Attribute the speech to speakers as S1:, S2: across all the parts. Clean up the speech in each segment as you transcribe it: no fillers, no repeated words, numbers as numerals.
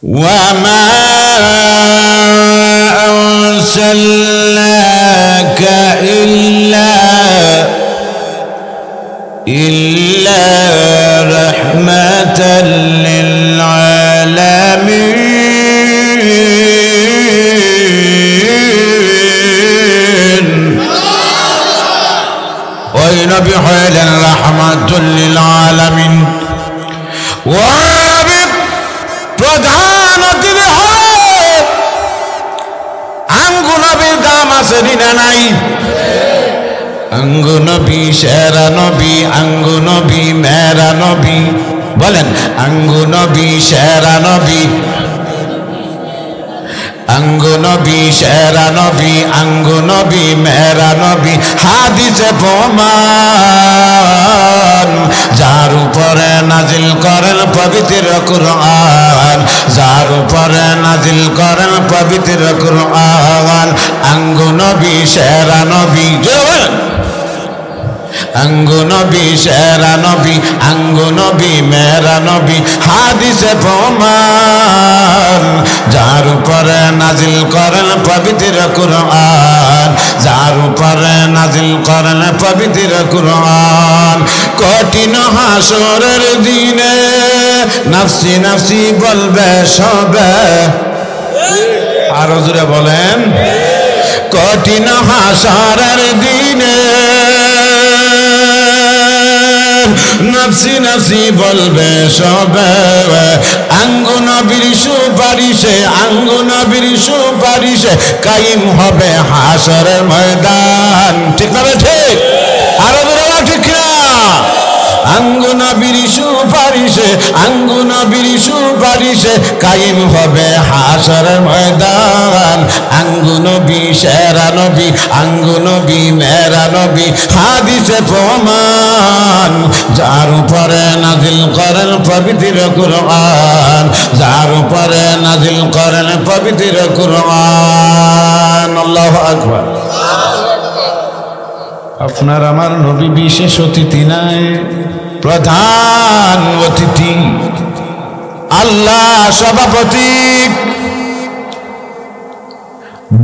S1: وما أرسلناك إلا رحمة للعالمين ونبي حيل رحمة للعالمين ونبي প্রধান অতিথি হয় আঙ্গু নবীর দাম আছে দিনা নাই আঙ্গু নবী সেরা নবী আঙ্গু নবী মেরা নবী বলেন আঙ্গু নবী সেরা নবী আঙ্গু নবী সেরা নবী আঙ্গু নবী মেরা নবী হাদিসে প্রমাণ যার উপরে নাজিল করেন পবিত্র কুরআন যার উপরে নাজিল করেন পবিত্র কুরআন আঙ্গু নবী সেরা নবী আঙ্গু নবী সেরা নবী আঙ্গু নবী মেরা নবী হাদিসে প্রমাণ যার উপরে নাজিল করেন পবিত্র কুরআন যার উপরে নাজিল করেন পবিত্র কুরআন কঠিন হাসরের দিনে নফসি নফসি বলবে সবে আরো জোরে বলেন কঠিন হাসরের দিনে নফসি নফসি বলবে সবে আঙ্গু নবীর সুপারিশে আঙ্গু নবীর সুপারিশে কায়েম হবে হাসরের ময়দান ঠিক না ঠিক আরো বড় ঠিক না আঙ্গু নবীর সুপারিশে আঙ্গু নবীর সুপারিশে কায়েম হবে হাসরের ময়দান আঙ্গু নবী সেরা নবী আঙ্গু নবী মেরা নবী হাদিসে প্রমাণ যার উপরে নাজিল করেন পবিত্র কুরআন যার উপরে নাজিল করেন পবিত্র কুরআন আল্লাহু আকবার আপনার আমার নবী বিশেষ অতিথি নাই প্রধান অতিথি আল্লাহ সভাপতি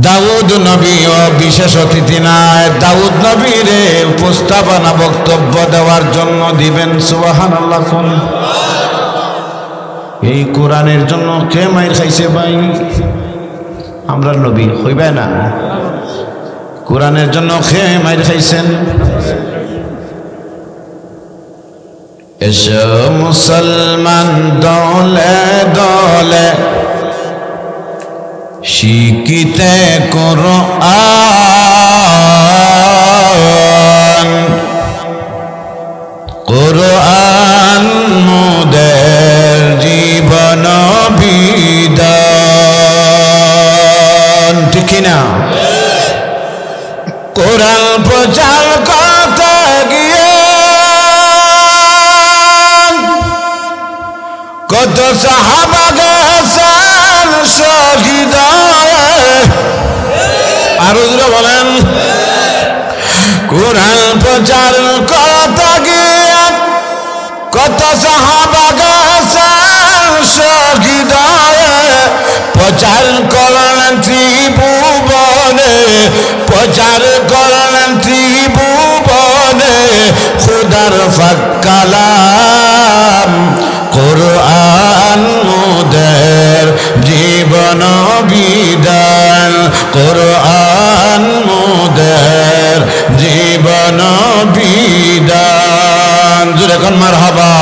S1: দাউদ নবী ও বিশেষ অতিথি নাই দাউদ নবীরে উপস্থাপনা বক্তব্য দেওয়ার জন্য দিবেন সুবহানাল্লাহ কোন এই কোরআনের জন্য কে মাইর খাইছে ভাই আমরা নবী হইবে না কোরআনের জন্য কে মাইর খাইছেন এসো মুসলমান দলে দলে শিখিতে কোরআন কোরআন মোদের জীবন বিধান ঠিক না কোরআন প্রচার করতে গিয়ে কত সাহাবা গেছেন শহীদ আরো জোরে বলেন কোরআন প্রচার করতে গিয়ে কত সাহাবা গেছেন শহীদ প্রচার করলেন ত্রিভুবনে প্রচার করলেন ত্রিভুবনে খুদার ফাক্কালাম কোরআন মোদের জীবন বিধান কোরআন মোদের জীবন বিধান জোরে কোন মারহাবা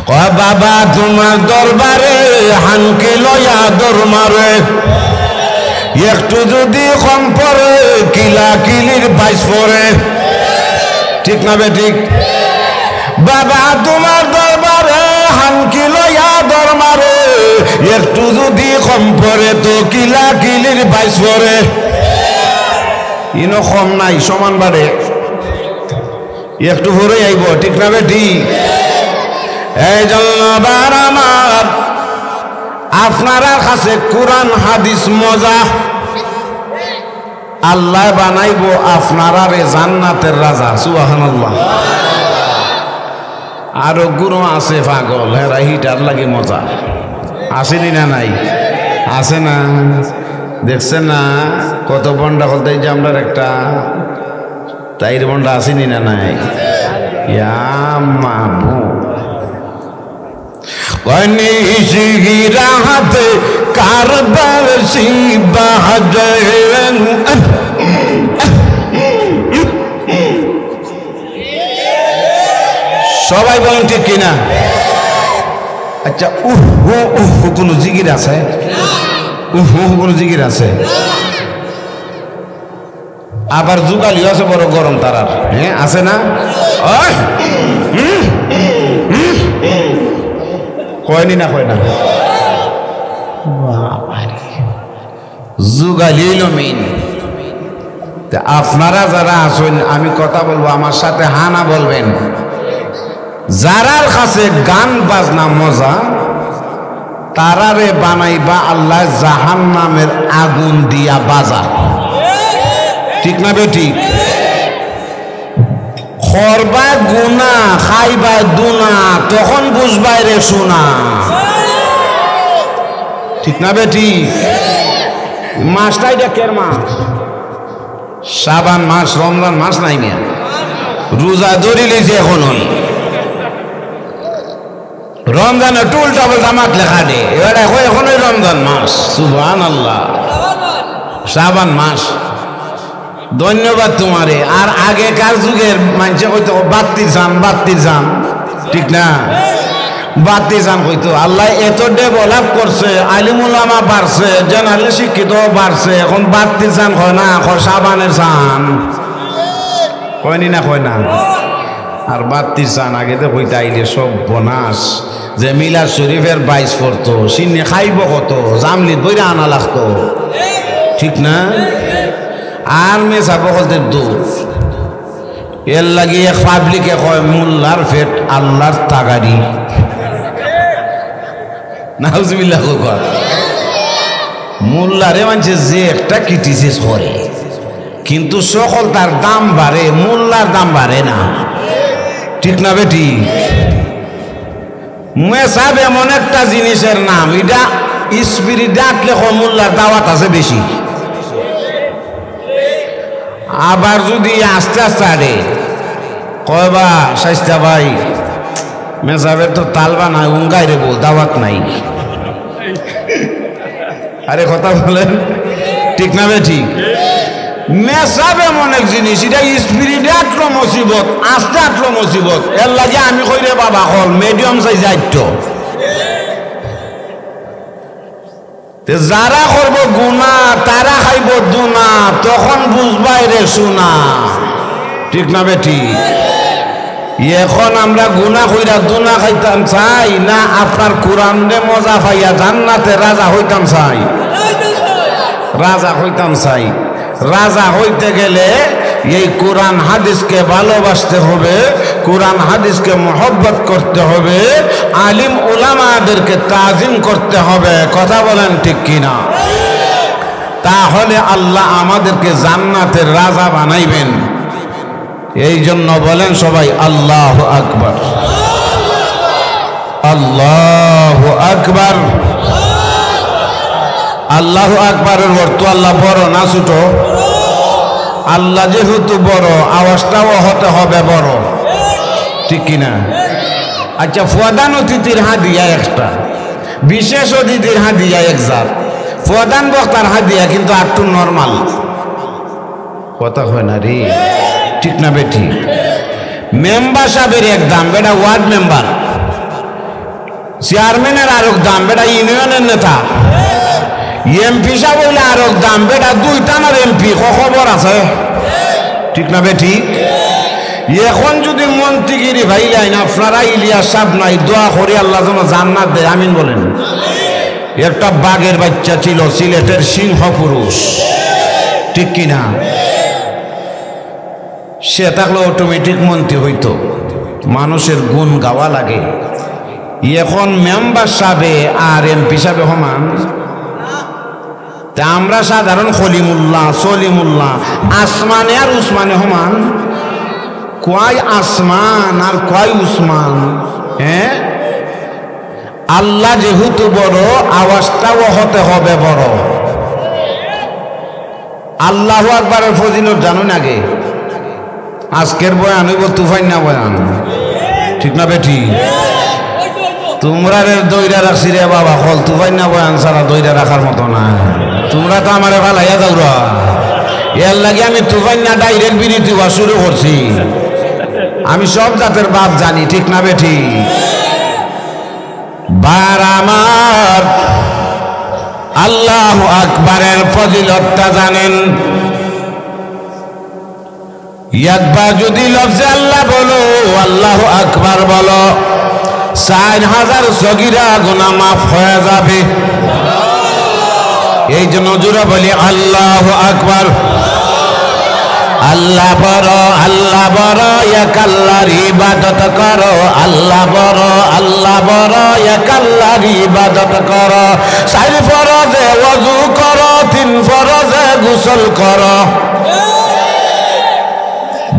S1: বাবা তোমার দরবারে হানকে লয়া দরমারে একটু যদি কম পড়ে কিলা কিলির বাইশ পড়ে ঠিক না বে ঠিক বাবা তোমার দরবারে হানকি লয়া দরমারে একটু যদি কম পড়ে তো কিলা কিলির বাইশ পড়ে ইনো কম নাই সমান বাড়ে একটু ভরে আইব ঠিক না বে ঠিক এই জন্য আমার আপনার কাছে কোরআন হাদিস মজা আল্লাহ বানাইবো আপনারা রে জান্নাতের রাজা সুবহানাল্লাহ আরো গুরু আছে পাগল হেরা হিটার লাগে মজা আসেনি না নাই? আছে না? দেখছেন না কত বন্ডা হলতে যে আমরা একটা তাইর বন্ডা আসেনি না নাই? মামু হাতে কারবার সবাই বলেন ঠিক কিনা? আচ্ছা কোন জিকির আছে? কোন জিকির আছে? আবার যুগালিও আছে বড় গরম তারার, হ্যাঁ আছে না? কয়নি না কয় না? যুগালি মিন। আপনারা যারা আসুন আমি কথা বলবো, আমার সাথে হানা বলবেন। যারার কাছে গান বাজনা মজা, তারারে বানাইবা আল্লাহ জাহান্নামের আগুন দিয়া বাজা। ঠিক না বেটি? খরবা গুনা খাইবা দুনা, তখন বুঝবাই রে শোনা। ঠিক না বেটি? মাসটাই ডেকের মাস, শাবান মাস, রমজান মাস নাই মিয়া, রোজা ধরিলে যে এখন রমজানে টুল টাবল জামাত লেখা দে, এবার এখন রমজান মাস। সুবহানাল্লাহ, শাবান মাস। ধন্যবাদ তোমারে। আর আগেকার যুগের মানুষে কইতো বাত্তির যান, ঠিক না? বাত্তির যান কইতো। আল্লাহ এত ডেভেলপ করছে, আলিম উলামা বাড়ছে, জেনারেল শিক্ষিত বাড়ছে, এখন বাত্তির যান কয় না, সাবানের যান কয়নি না কয় না? আর বাত্তির চান আগে তো কইতে আইলে সব বনাস। যে মিলাদ শরীফের 22 পড়তো, সিনে খাইব কত, জামলিত বইরা আনা লাগতো, ঠিক না? আর মেসা বকলদের দোষ। এর লাগিয়ে পাবলিকে কয় মোল্লার ফেট আল্লাহর তাগারি। নাউজুবিল্লাহ কয় মোল্লারে মানছে যে একটা ক্রিটিসিস করে, কিন্তু সকল তার দাম বাড়ে, মোল্লার দাম বাড়ে না। ঠিক না বেটি? মেসাব এমন একটা জিনিসের নাম, এটা স্পিরিট ডাকলে মোল্লার দাওয়াত আছে বেশি। আবার যদি আস্তে আস্তে আড়ে কয়বা শাইস্তা ভাই মেসাবের তো তালবা নাই, উঙ্গাই রেবো দাওয়াত নাই। আরে কথা বলেন, ঠিক না বেটি? মেসাব এমন এক জিনিস, এটা স্পিরিটে আটলো মুসিবত, আস্তে আটলো মুসিবত। এর লাগে আমি কই রে বাবা হল মিডিয়াম সাইজ আইতো। যারা করবো গুনা তারা খাইব দুনা, তখন বুঝবাই রে শোনা। ঠিক না বেটি? এখন আমরা গুনা কইরা দুনা খাইতাম চাই না আপনার কোরআন রে মজা পাইয়া জান্নাতে রাজা হইতাম চাই? রাজা হইতাম চাই। রাজা হইতে গেলে এই কোরআন হাদিসকে ভালোবাসতে হবে, কোরআন হাদিসকে মহব্বত করতে হবে, আলিম উলামাদেরকে তাজিম করতে হবে। কথা বলেন ঠিক কিনা? তাহলে আল্লাহ আমাদেরকে জান্নাতের রাজা বানাইবেন। এই জন্য বলেন সবাই আল্লাহু আকবার, আল্লাহু আকবার। আল্লাহু আকবারের অর্থ আল্লাহ বড় না ছোট? আল্লাহ যেহেতু বড়, আওয়াজটাও হতে হবে বড়, ঠিক কিনা? আচ্ছা, প্রধান অতিথির হাদিয়া একটা, বিশেষ অতিথির হাদিয়া এক জাত, প্রধান বক্তার হাদিয়া কিন্তু একটু নর্মাল। কথা হয় না রে? ঠিক না বেটি? মেম্বার সাহেবের এক দাম, বেটা ওয়ার্ড মেম্বার। চেয়ারম্যানের আর এক দাম, বেটা ইউনিয়নের নেতা। এমপি সাহেব হইলে আর এক দাম, বেটা 2 টানার এমপি। খবর আছে? ঠিক না বেটি? এখন যদি মন্ত্রীগিরি ভাইলেন আপনারা, ইলিয়াস সাহেব নাই, দোয়া করি আল্লাহ যেন জান্নাত দেয়, আমিন বলেন। একটা বাঘের বাচ্চা ছিল, সিলেটের সিংহ পুরুষ, ঠিক কিনা? সে থাকলে অটোমেটিক মন্ত্রী হইতো। মানুষের গুণ গাওয়া লাগে। এখন মেম্বার সাহেবে আর এমপি সাহেবে সমান। তা আমরা সাধারণ খলিমুল্লাহ, সলিমুল্লাহ, আসমানে আর উসমানে সমান। কয় আসমান আর কয় উসমান? হ্যাঁ, আল্লাহ যেহেতু বড়, আওয়াজটাও হতে হবে বড়। আল্লাহু আকবারের ফজিলত জানুন আগে। আজকের বয়ান হইব তুফাইন না বয়ান, ঠিক না বেঠি? তোমরা দইরা রাখছি রে বাবা, হল তুফাইন না বয়ান ছাড়া দইরা রাখার মতো না। তোমরা তো আমার ভালাইয়া যাওরা, এর লাগে আমি তুফাইন না ডাইরেক্ট বিরতি হওয়া শুরু করছি। আমি সব জাতের বাপ জানি, ঠিক না বেঠি? বার আমার আল্লাহু আকবারের ফজিলতটা জানেন? একবার যদি লফজে আল্লাহ বলো, আল্লাহু আকবার বলো, 4000 সগীরা গুনাহ মাফ হয়ে যাবে। এই জন্য জোরে বলি আল্লাহু আকবার। আল্লাহ বড়, আল্লাহ বড়, এক আল্লাহর ইবাদত করো। আল্লাহ বড়, আল্লাহ বড়, এক আল্লাহর ইবাদত করো। 4 ফরজে ওযু করো, 3 ফরজে গোসল করো।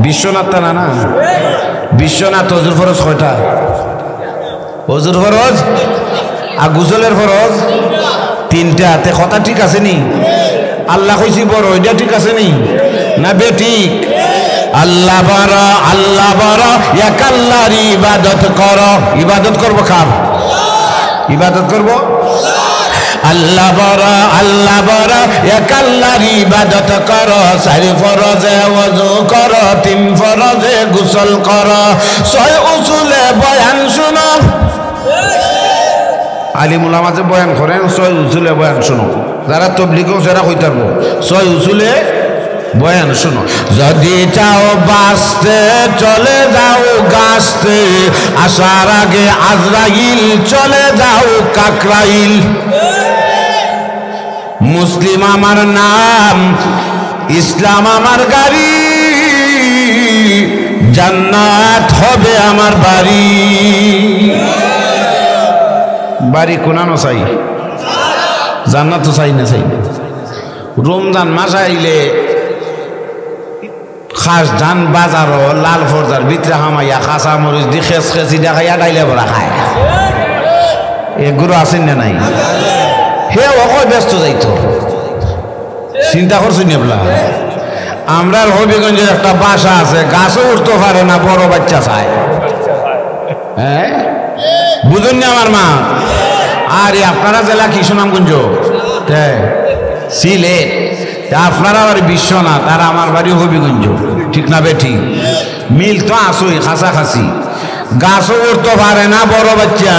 S1: বিশ্বনাথ না না, বিশ্বনাথ ওযুর ফরজ কয়টা? ওযুর ফরজ আর গোসলের ফরজ 3টা। তে কথা ঠিক আছে নি? আল্লাহ কইছি বড়, এটা ঠিক আছে নি না বেঠিক? আল্লাহ বড়, আল্লাহ বড়, এক আল্লাহর ইবাদত করো। ইবাদত করবো কার? ইবাদত করবো আল্লাহ বড়, আল্লাহ বড়, এক আল্লাহর ইবাদত করো। 4 ফরজে ওযু করো, 3 ফরজে গোসল করো। 6 উসুলে বয়ান শুনো। আলিম উলামা যে বয়ান করেন 6 উসুলে বয়ান শুনো। যারা তবলিগও যারা কইতে পারবো 6 উসুলে বয়ান শুনো। যদি চাও বাঁচতে চলে যাও গাছতে, আসার আগে আজরাইল চলে যাও কাকরাইল। মুসলিম আমার নাম, ইসলাম আমার গাড়ি, জান্নাত হবে আমার বাড়ি। বাড়ি কোনানো চাই, জান্নাত তো চাই না। চাই রমজান মাস আইলে খাস ধান বাজারও লাল ফরজার ভিতরে হামাইয়া খাসা মরিচ দি খেস খেসি দেখাইয়া ডাইলে ভরা খায়। এগুলো আছেন না নাই? হে অকয় ব্যস্ত যাইতো, চিন্তা করছেন এবলা? আমরা হবিগঞ্জের একটা বাসা আছে, গাছও উঠতে পারে না, বড় বাচ্চা চায়। হ্যাঁ বুঝুন না আমার মা? আর আপনারা জেলা কি সুনামগঞ্জ? সিলেট। আপনারা আবার বিশ্বনাথ, আর আমার বাড়ি হবিগঞ্জ, ঠিক না বেঠি? মিল তো আসুই খাসাখাসি। গাছও উঠতে পারে না, বড় বাচ্চা,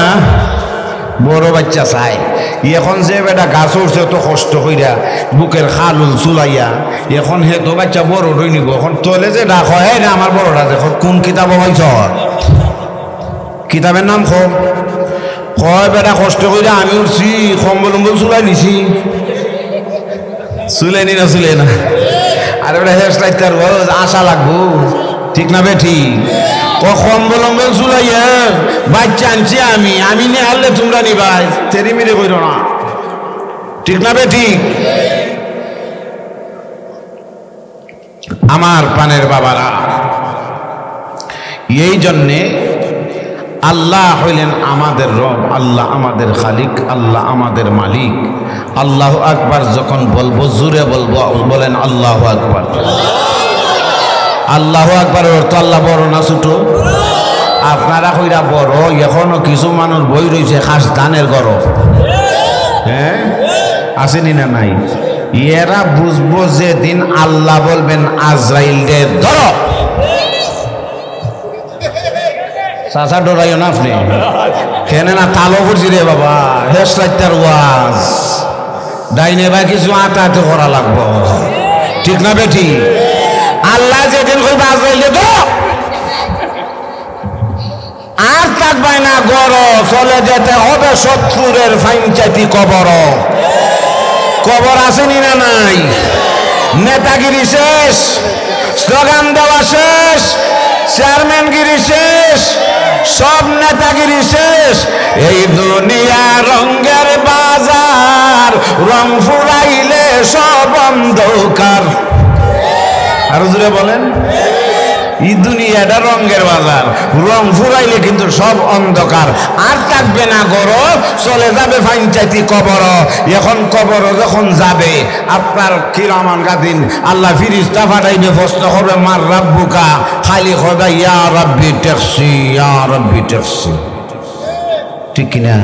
S1: বড় বাচ্চা চায়। এখন যে বেটা গাছ উঠছে তো কষ্ট কইরা বুকের খালুল চুলাইয়া, এখন হে তো বাচ্চা বড় রই নিব। এখন তোলে যে ডাক হয় না, আমার বড়টা দেখো কোন কিতাব হয়েছ, কিতাবের নাম খো কয় বেটা কষ্ট কইরা আমি উঠছি, কম্বল উম্বল চুলাই নিছি। চুলে নি না চুলে না, আর বেটা হেয়ার স্টাইল আশা লাগবো, ঠিক না বেঠি? কম্বল উম্বল চুলাইয়া বাচ্চা আনছি আমি, আমি নিয়ে হারলে তোমরা নিবাই, তেরি মেরে কইর না, ঠিক না বেঠি? আমার পানের বাবারা, এই জন্যে আল্লাহ হইলেন আমাদের রব, আল্লাহ আমাদের খালিক, আল্লাহ আমাদের মালিক। আল্লাহু আকবার যখন বলবো জোরে বলবো, বলেন আল্লাহু আকবার। আল্লাহু আকবার অর্থ আল্লাহ বড় না ছোট? আপনারা কইরা বড়। এখনো কিছু মানুষ বই রয়েছে খাস ধানের গরম, হ্যাঁ আসেনি না নাই? এরা বুঝবো যেদিন আল্লাহ বলবেন আজরাইল দে ধরো। চাচা ডরাইও না আপনি, কেন না তালো করছি রে বাবা, হেসাইটার ওয়াজ ডাইনে বা কিছু আটাতে করা লাগবো, ঠিক না বেঠি? আল্লাহ যেদিন কইবা আজরাইল দে ধরো, আর থাকবাই না গড়, চলে যেতে হবে শত্রুরের ফাইনচাইতি কবর। কবর আসেনি না নাই? নেতাগিরি শেষ, স্লোগান দেওয়া শেষ, চেয়ারম্যানগিরি শেষ, সব নেতাগিরি শেষ। এই দুনিয়া রঙের বাজার, রং ফুরাইলে সব অন্ধকার। আরো জোরে বলেন, এই দুনিয়াটা রঙের বাজার, রং ফুরাইলে কিন্তু সব অন্ধকার, আর থাকবে না গরো, চলে যাবে ফাইনচাইতি কবর। এখন কবর যখন যাবে আপনার কিরামান গাদিন আল্লাহ ফিরিস্তা পাঠাইবে, প্রশ্ন করবে মার রাব্বুকা, খালি খোদা ইয়া রাব্বি ট্যাক্সি, ইয়া রাব্বি ট্যাক্সি। ঠিক কিনা?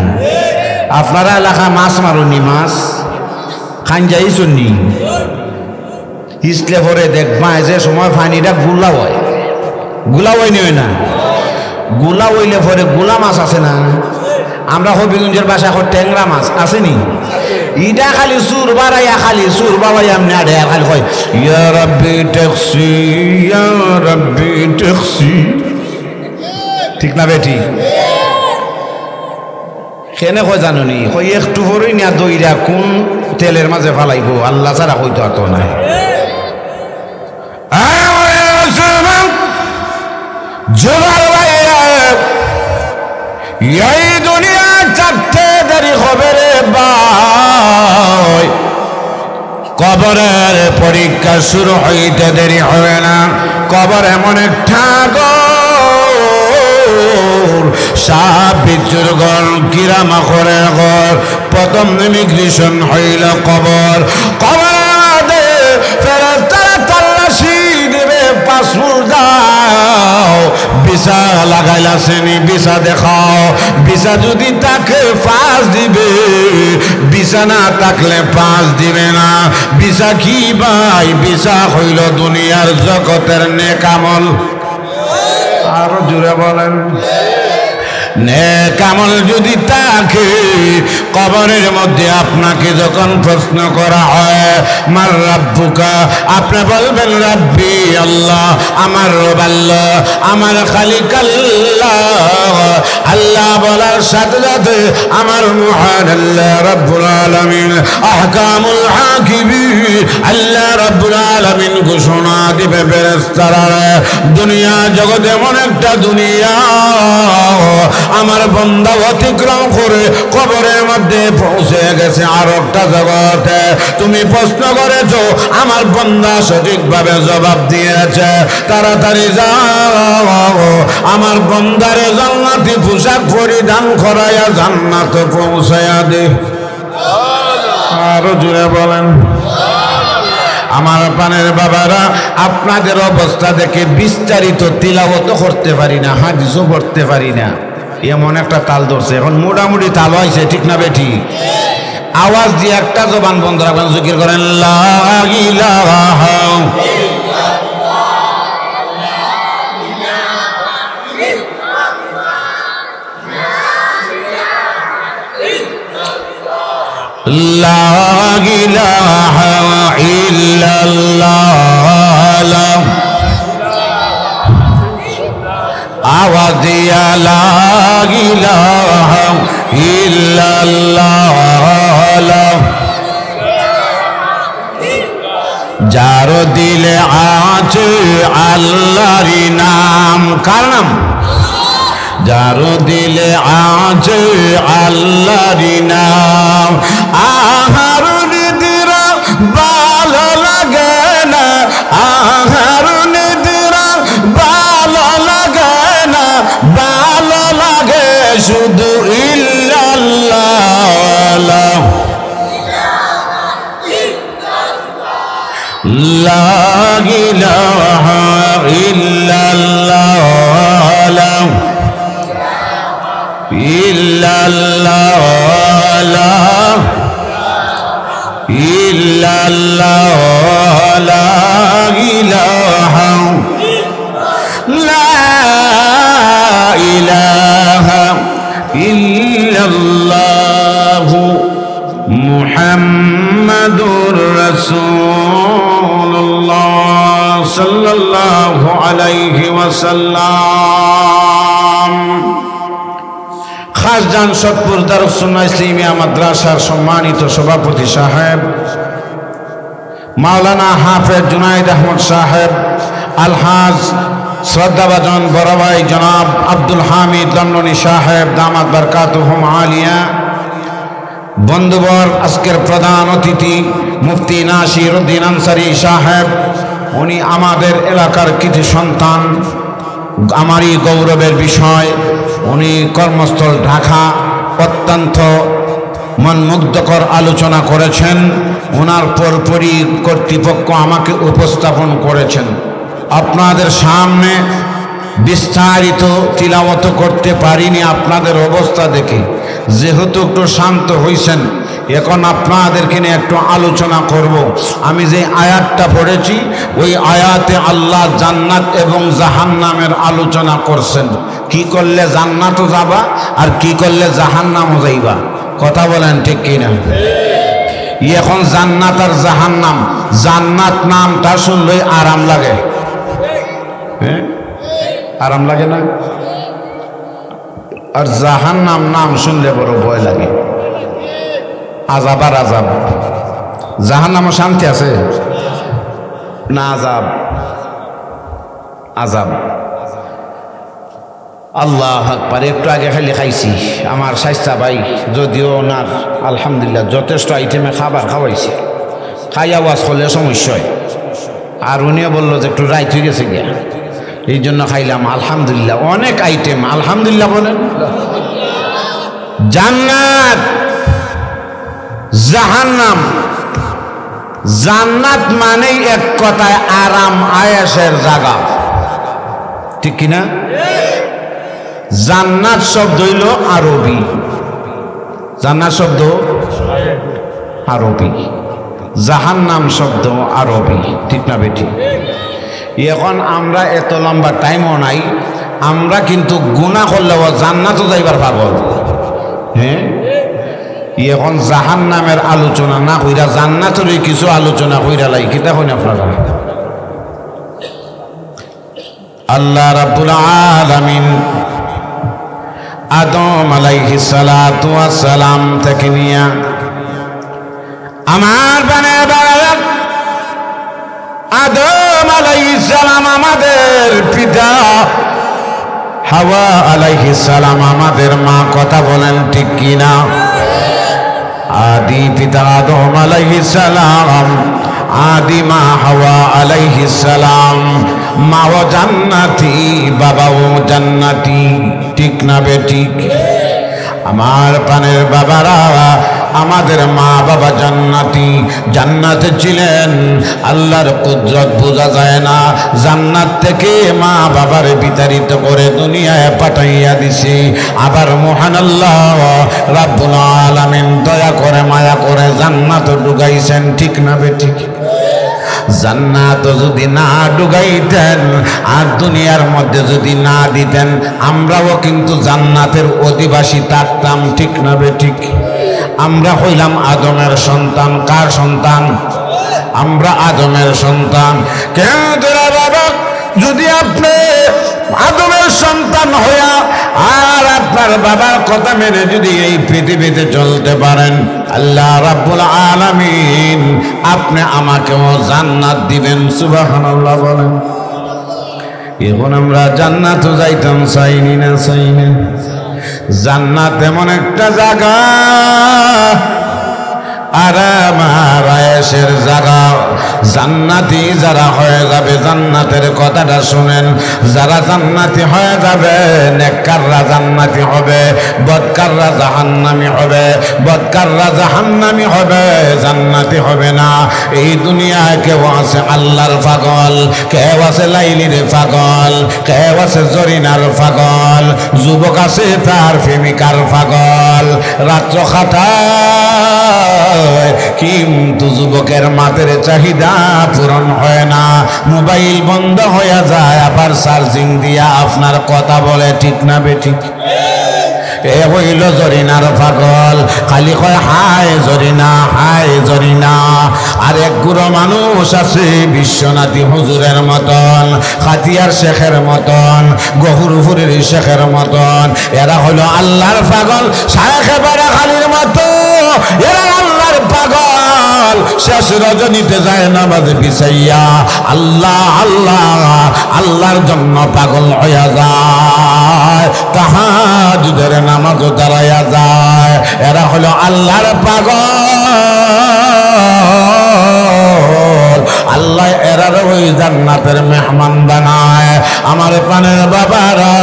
S1: আপনারা এলাকা মাছ মারুনি, মাছ খান যাইছনি, হিসলে পরে দেখবা যে সময় পানিটা গুলা হয়, গুলা হয় না, গুলা হইলে পরে গুলা মাছ আছে না, আমরা হবিগঞ্জের বাসা এখন ট্যাংরা মাছ আসেনি, ইটা খালি সুর বাড়াইয়া, খালি সুর বাবাইয়া এমনি আড়ে খালি হয় ইয়া রাব্বি ট্যাক্সি, ইয়া রাব্বি ট্যাক্সি। ঠিক না বেটি? কেনে কয় জানুনি, কই একটু পরেই না দইরা কোন তেলের মাঝে ফালাইব আল্লাহ ছাড়া কইতো আর তো নাই। জোগাড় ভাইয়া এই দুনিয়া চারটে দেরি হবে রে ভাই, কবরের পরীক্ষা শুরু হইতে দেরি হবে না। কবর এমন একটা ঘর, সাপ বিচ্ছুর ঘর, কিরামাখরের ঘর, প্রথম ইমিগ্রেশন হইল কবর। কবরের মধ্যে ফেরেশতারা তল্লাশি দেবে, পাসপোর্ট দাও, ভিসা লাগাইলাছেনি, ভিসা দেখাও, ভিসা যদি থাকে 5 দিবে, ভিসা না থাকলে 5 দিবে না। ভিসা কি ভাই? ভিসা হইল দুনিয়ার জগতের নেক আমল। আরো জোরে বলেন, নেক আমল যদি থাকে, কবরের মধ্যে আপনাকে যখন প্রশ্ন করা হয় মার রাব্বুকা, আপনি বলবেন রাব্বি আল্লাহ, আমার রব আল্লাহ, আমার খালিক আল্লাহ। আল্লাহ বলার সাথে সাথে আমার মহান আল্লাহ রাব্বুল আলামিন, আহকামুল হাকিমিন আল্লাহ রাব্বুল আলামিন ঘোষণা দিবে ফেরেশতারা, দুনিয়া জগৎ এমন একটা দুনিয়া, আমার বান্দা অতিক্রম করে কবরের মধ্যে পৌঁছে গেছে আর একটা জগতে। তুমি প্রশ্ন করেছো, আমার বান্দা সঠিকভাবে জবাব দিয়েছে, তাড়াতাড়ি যাও, আমার বান্দারে জান্নাতি পোশাক পরিধান করাইয়া জান্নাত পৌঁছাইয়া দে। আরো জোরে বলেন। আমার পানের বাবারা, আপনাদের অবস্থা দেখে বিস্তারিত তিলাওয়াত করতে পারি না, হাদিসও পড়তে পারি না, এমন একটা তাল ধরছে। এখন মোটামুটি তাল হয়েছে, ঠিক না বেটি? আওয়াজ দিয়ে একটা জবান বন্ধ রাখবেন, জিকির করেন লা ইলাহা লা ইলাহা ইল্লাল্লাহ, আওয়াজ দিয়া লা ইলাহা ইল্লাল্লাহ। যার দিলে আছে আল্লাহর নাম, কার নাম? যার দিলে আছে আল্লাহর নাম, আহার নিদিরা ভালো লাগে না, আহার নিদিরা ভালো লাগে না, ভালো লাগে শুধু ইল্লাল্লাহ, লা ইলাহা ইল্লাল্লাহ, ইল্লাল্লাহ, ইল্লাল্লাহ, লা ইলাহা, লা ইলাহা ইল্লাল্লাহ, মুহাম্মাদুর রাসূলুল্লাহ সাল্লাল্লাহু আলাইহি ওয়াসাল্লাম। খাসজান সতপুর দারুস সুন্নাহ ইসলামিয়া মাদ্রাসার সম্মানিত সভাপতি সাহেব মাওলানা হাফেজ জুনাইদ আহমদ সাহেব, আলহাজ শ্রদ্ধাভাজন বড় ভাই জনাব আব্দুল হামিদ লন্ডনী সাহেব দামাত বারকাতুহুম আলিয়া, বন্ধুবর আজকের প্রধান অতিথি মুফতি নাসির উদ্দিন আনসারী সাহেব, উনি আমাদের এলাকার কৃতি সন্তান, আমারই গৌরবের বিষয়। উনি কর্মস্থল ঢাকা অত্যন্ত মনমুগ্ধকর আলোচনা করেছেন। ওনার পরপরই কর্তৃপক্ষ আমাকে উপস্থাপন করেছেন। আপনাদের সামনে বিস্তারিত তিলাওয়াত করতে পারিনি আপনাদের অবস্থা দেখে। যেহেতু একটু শান্ত হইছেন, এখন আপনাদেরকে নিয়ে একটু আলোচনা করব। আমি যে আয়াতটা পড়েছি ওই আয়াতে আল্লাহ জান্নাত এবং জাহান্নামের আলোচনা করছেন। কি করলে জান্নাতও যাবা আর কি করলে জাহান্নামও যাইবা, কথা বলেন ঠিক কিনা? এখন জান্নাত আর জাহান্নাম, জান্নাত নামটা শুনলেই আরাম লাগে। হ্যাঁ, আরাম লাগে না? আর জাহান্নাম নাম শুনলে বড় ভয় লাগে। আযাব আর আযাব। জাহান্নামে শান্তি আছে না? আযাব আযাব। আল্লাহ আকবার। একটু আগে খালি খাইছি আমার শাইস্তা ভাই, যদিও ওনার আলহামদুলিল্লাহ যথেষ্ট আইটেমে খাবার খাওয়াইছে, খাই আওয়াজ করলে সমস্যা হয়। আর উনিও বললো যে একটু রাইত হয়ে গেছে গিয়া, এই জন্য খাইলাম। আলহামদুলিল্লাহ অনেক আইটেম, আলহামদুলিল্লাহ বলেন। জান্নাত জাহান্নাম। জান্নাত মানেই এক কথায় আরাম আয়েশের জায়গা, ঠিক কিনা? জান্নাত শব্দ হইল আরবি, জান্নাত শব্দ আরবি, জাহান্নাম শব্দ আরবি, ঠিক না বেটি? এখন আমরা এত লম্বা টাইমও নাই, আমরা কিন্তু গুনাহ করলেও জান্নাতও যাইবার পাগল। হ্যাঁ, এখন জাহান্নামের আলোচনা না কইরা জান্নাতেরই কিছু আলোচনা কইরা লাই, কিতা কইন আপনারা? আল্লাহ রাব্বুল আলামিন আদম আলাইহিস সালাতু ওয়াস সালাম থেকে নিয়া আমার বানায় বানায় আদম আলাইহিস সালাম আমাদের পিতা, হাওয়া আলাইহিস সালাম আমাদের মা, কথা বলেন ঠিক কিনা? আদি পিতা আদম আলাইহিস সালাম, আদি মা হাওয়া আলাইহিস সালাম। মাও জান্নাতি, বাবাও জান্নাতি, ঠিক না বেঠিক? আমার পানের বাবারা, আমাদের মা বাবা জান্নাতি, জান্নাতে ছিলেন। আল্লাহর কুদরত বোঝা যায় না, জান্নাত থেকে মা বাবার বিতাড়িত করে দুনিয়ায় পাঠাইয়া দিছে। আবার মহান আল্লাহ রাব্বুল আলামিন দয়া করে মায়া করে জান্নাত ঢুকাইছেন, ঠিক না বেঠিক? জান্নাত যদি না ঢুকাইতেন আর দুনিয়ার মধ্যে যদি না দিতেন, আমরাও কিন্তু জান্নাতের অধিবাসী থাকতাম, ঠিক না বেঠিক? আমরা হইলাম আদমের সন্তান। কার সন্তান? আমরা আদমের সন্তান। কেন তোরা বাবা, যদি আপনি আদমের সন্তান হইয়া আর আপনার বাবার কথা মেনে যদি এই পৃথিবীতে চলতে পারেন, আল্লাহ রাব্বুল আলামিন আপনি আমাকেও জান্নাত দিবেন। সুবহানাল্লাহ বলেন। এখন আমরা জান্নাত যাইতাম, চাইনি না? চাইনি। জান্নাত এমন একটা জায়গা, আরাম আর আয়েশের জায়গা। জান্নাতি যারা হয়ে যাবে, জান্নাতের কথাটা শুনেন, যারা জান্নাতি হয়ে যাবে, নেককাররা জান্নাতি হবে, বদকাররা জাহান্নামী হবে। বদকাররা জাহান্নামী হবে, জান্নাতি হবে না। এই দুনিয়ায় কেউ আছে আল্লাহর পাগল, কেউ আছে লাইলির পাগল, কেউ আছে জরিনার পাগল, যুবক আছে তার প্রেমিকার পাগল। রাত্র খাটায় কিন্তু যুবকের মাতের চাহিদা পূরণ হয় না, মোবাইল বন্ধ হয়ে যায়, আবার চার্জিং দিয়া আপনার কথা বলে, ঠিক না বেঠিক? এ হইল জরিনার পাগল, খালি কয় হায় জরিনা, হায় জরিনা। আর এক গুরু মানুষ আছে বিশ্বনাথী হুজুরের মতন, খাতিয়ার শেখের মতন, গহুরপুরের শেখের মতন। এরা হলো আল্লাহর পাগল, শায়েখে বারাখালীর মতো। এরা আল্লাহর পাগল, শেষ রজনীতে যায় নামাজ বিছাইয়া আল্লাহ আল্লাহ আল্লাহর জন্য পাগল হইয়া যায়, তাহাজ্জুদের নামাজও দাঁড়াইয়া যায়। এরা হলো আল্লাহর পাগল। আল্লাহ এরার ওই জান্নাতের মেহমান বানায়। আমার প্রাণের বাবারা,